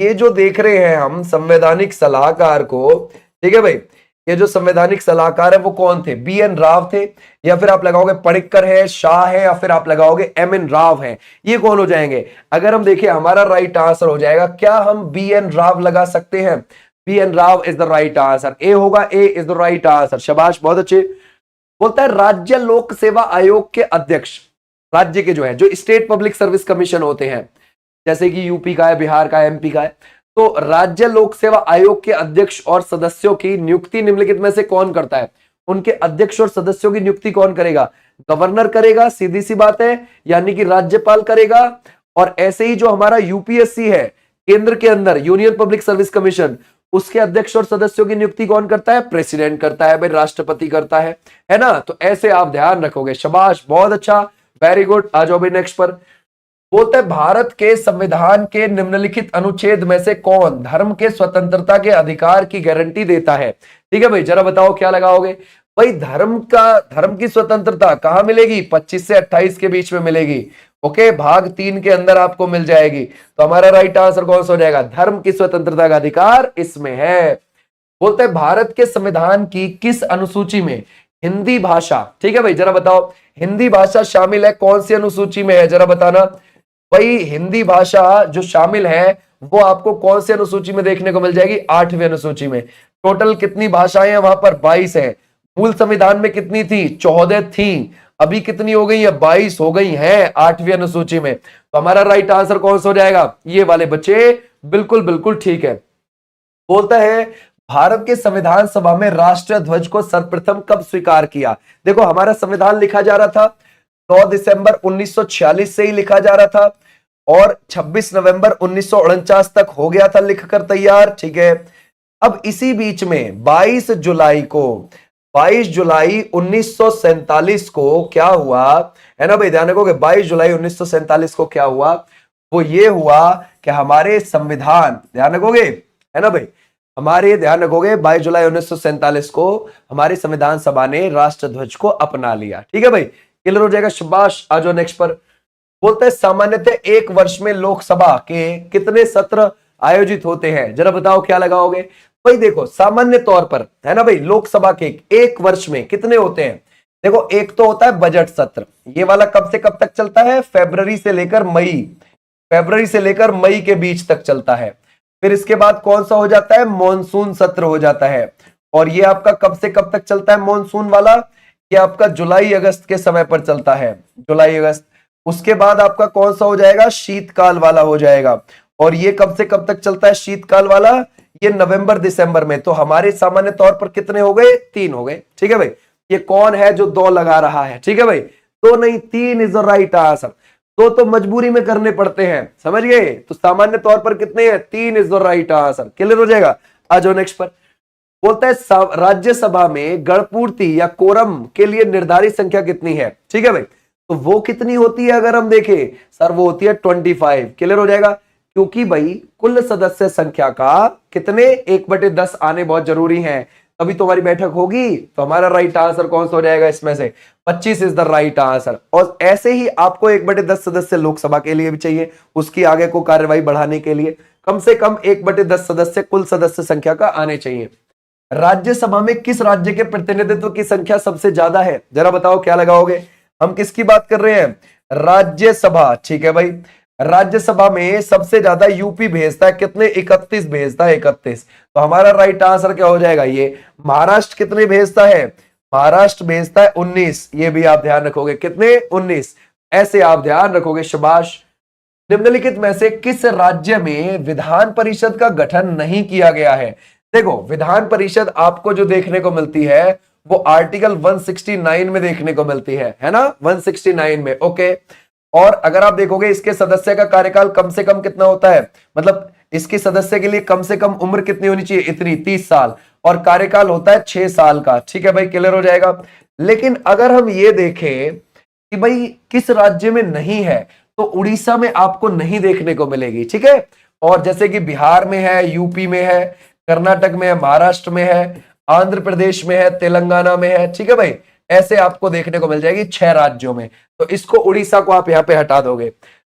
ये जो देख रहे हैं हम संवैधानिक सलाहकार को, ठीक है भाई, ये जो संवैधानिक सलाहकार है वो कौन थे? BN राव थे, या फिर आप लगाओगे पणिक्कर है, शाह है, या फिर आप लगाओगे MN राव है। ये कौन हो जाएंगे? अगर हम देखें हमारा राइट आंसर हो जाएगा, क्या हम BN राव लगा सकते हैं? BN Rao is the right answer. A होगा, A is the right answer, शाबाश, बहुत अच्छे। बोलता है राज्य लोक सेवा आयोग के अध्यक्ष, राज्य के जो है, जो स्टेट पब्लिक सर्विस कमीशन होते हैं, जैसे कि यूपी का है, बिहार का है, MP का है, तो राज्य लोक सेवा आयोग के अध्यक्ष और सदस्यों की नियुक्ति निम्नलिखित में से कौन करता है? उनके अध्यक्ष और सदस्यों की नियुक्ति कौन करेगा? गवर्नर करेगा, सीधी सी बात है, यानी कि राज्यपाल करेगा। और ऐसे ही जो हमारा UPSC है केंद्र के अंदर, यूनियन पब्लिक सर्विस कमीशन, उसके अध्यक्ष और सदस्यों की नियुक्ति कौन करता है? प्रेसिडेंट करता है भाई, राष्ट्रपति करता है ना। तो ऐसे आप ध्यान रखोगे, शाबाश, बहुत अच्छा, वेरी गुड। आ जाओ भाई नेक्स्ट पर। बोलते हैं भारत के संविधान के निम्नलिखित अनुच्छेद में से कौन धर्म के स्वतंत्रता के अधिकार की गारंटी देता है? ठीक है भाई, जरा बताओ क्या लगाओगे? भाई धर्म की स्वतंत्रता कहां मिलेगी? 25 से 28 के बीच में मिलेगी। ओके, भाग 3 के अंदर आपको मिल जाएगी। तो हमारा राइट आंसर कौन सा हो जाएगा? धर्म की स्वतंत्रता का अधिकार इसमें है। बोलते हैं भारत के संविधान की किस अनुसूची में हिंदी भाषा, ठीक है भाई, जरा बताओ, हिंदी भाषा शामिल है? कौन सी अनुसूची में है, जरा बताना भाई। हिंदी भाषा जो शामिल है वो आपको कौन सी अनुसूची में देखने को मिल जाएगी? 8वीं अनुसूची में। टोटल कितनी भाषाएं हैं वहां पर? 22 है। मूल संविधान में कितनी थी? 14 थी। अभी कितनी हो गई है? 22 हो गई हैं 8वीं अनुसूची में। तो हमारा राइट आंसर कौन सा हो जाएगा? ये वाले बच्चे, बिल्कुल बिल्कुल ठीक है। बोलता है भारत के संविधान सभा में राष्ट्रीय ध्वज को सर्वप्रथम कब स्वीकार किया? देखो हमारा संविधान लिखा जा रहा था 9 दिसंबर 1946 से ही लिखा जा रहा था, और 26 नवंबर 1949 तक हो गया था लिखकर तैयार, ठीक है। अब इसी बीच में 22 जुलाई 1947 को क्या हुआ, है ना भाई, ध्यान रखोगे, 22 जुलाई 1947 को क्या हुआ? वो ये हुआ कि हमारे संविधान, ध्यान रखोगे, है ना भाई, हमारे ध्यान रखोगे, 22 जुलाई 1947 को हमारी संविधान सभा ने राष्ट्र ध्वज को अपना लिया, ठीक है भाई, क्लियर हो जाएगा, शाबाश। आ जाओ नेक्स्ट पर। बोलते हैं सामान्यतः एक वर्ष में लोकसभा के कितने सत्र आयोजित होते हैं? जरा बताओ क्या लगाओगे? भाई देखो सामान्य तौर पर, है ना भाई, लोकसभा के एक वर्ष में कितने होते हैं? देखो एक तो होता है बजट सत्र, ये वाला कब से कब तक चलता है? फरवरी से लेकर मई के बीच तक चलता है। फिर इसके बाद कौन सा हो जाता है? मॉनसून सत्र हो जाता है, और ये आपका कब से कब तक चलता है मॉनसून वाला? ये आपका जुलाई अगस्त के समय पर चलता है, जुलाई अगस्त। उसके बाद आपका कौन सा हो जाएगा, शीतकाल वाला हो जाएगा। और ये कब से कब तक चलता है शीतकाल वाला, ये नवंबर दिसंबर में। तो हमारे सामान्य तौर पर कितने हो गए, 3 हो गए। ठीक है भाई, ये कौन है जो 2 लगा रहा है, ठीक है भाई, तो नहीं 3 इज द राइट आंसर। तो मजबूरी में करने पड़ते हैं, समझ गए। तो सामान्य तौर पर कितने हैं, 3 is the right answer. Clear हो जाएगा। आ जाओ नेक्स्ट पर। बोलता है राज्यसभा में गणपूर्ति या कोरम के लिए निर्धारित संख्या कितनी है, ठीक है भाई। तो वो कितनी होती है, अगर हम देखें सर वो होती है 25। क्लियर हो जाएगा, क्योंकि भाई कुल सदस्य संख्या का कितने 1/10 आने बहुत जरूरी है, तभी तुम्हारी बैठक होगी। तो हमारा राइट आंसर कौन सा हो जाएगा इसमें से, 25 इज द राइट आंसर। और ऐसे ही आपको 1/10 सदस्य लोकसभा के लिए भी चाहिए, उसकी आगे को कार्यवाही बढ़ाने के लिए कम से कम 1/10 सदस्य कुल सदस्य संख्या का आने चाहिए। राज्यसभा में किस राज्य के प्रतिनिधित्व की संख्या सबसे ज्यादा है, जरा बताओ क्या लगाओगे। हम किसकी बात कर रहे हैं, राज्यसभा, ठीक है भाई। राज्यसभा में सबसे ज्यादा यूपी भेजता है, कितने, 31 भेजता है, 31। तो हमारा राइट आंसर क्या हो जाएगा, ये। महाराष्ट्र कितने भेजता है, महाराष्ट्र भेजता है 19, ये भी आप ध्यान रखोगे, कितने, 19, ऐसे आप ध्यान रखोगे, शाबाश। निम्नलिखित में से किस राज्य में विधान परिषद का गठन नहीं किया गया है। देखो विधान परिषद आपको जो देखने को मिलती है वो आर्टिकल 169 में देखने को मिलती है ना, 169 में, ओके। और अगर आप देखोगे इसके सदस्य का कार्यकाल कम से कम कितना होता है, मतलब इसके सदस्य के लिए कम से कम उम्र कितनी होनी चाहिए, इतनी, 30 साल, और कार्यकाल होता है 6 साल का। ठीक है भाई, क्लियर हो जाएगा। लेकिन अगर हम ये देखें कि भाई किस राज्य में नहीं है, तो उड़ीसा में आपको नहीं देखने को मिलेगी, ठीक है। और जैसे कि बिहार में है, यूपी में है, कर्नाटक में है, महाराष्ट्र में है, आंध्र प्रदेश में है, तेलंगाना में है, ठीक है भाई, ऐसे आपको देखने को मिल जाएगी 6 राज्यों में। तो इसको उड़ीसा को आप यहां पे हटा दोगे।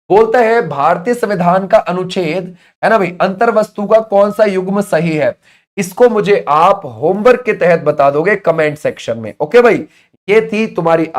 बोलता है भारतीय संविधान का अनुच्छेद, है ना भाई, अंतर्वस्तु का कौन सा युग्म सही है। इसको मुझे आप होमवर्क के तहत बता दोगे कमेंट सेक्शन में, ओके भाई। ये थी तुम्हारी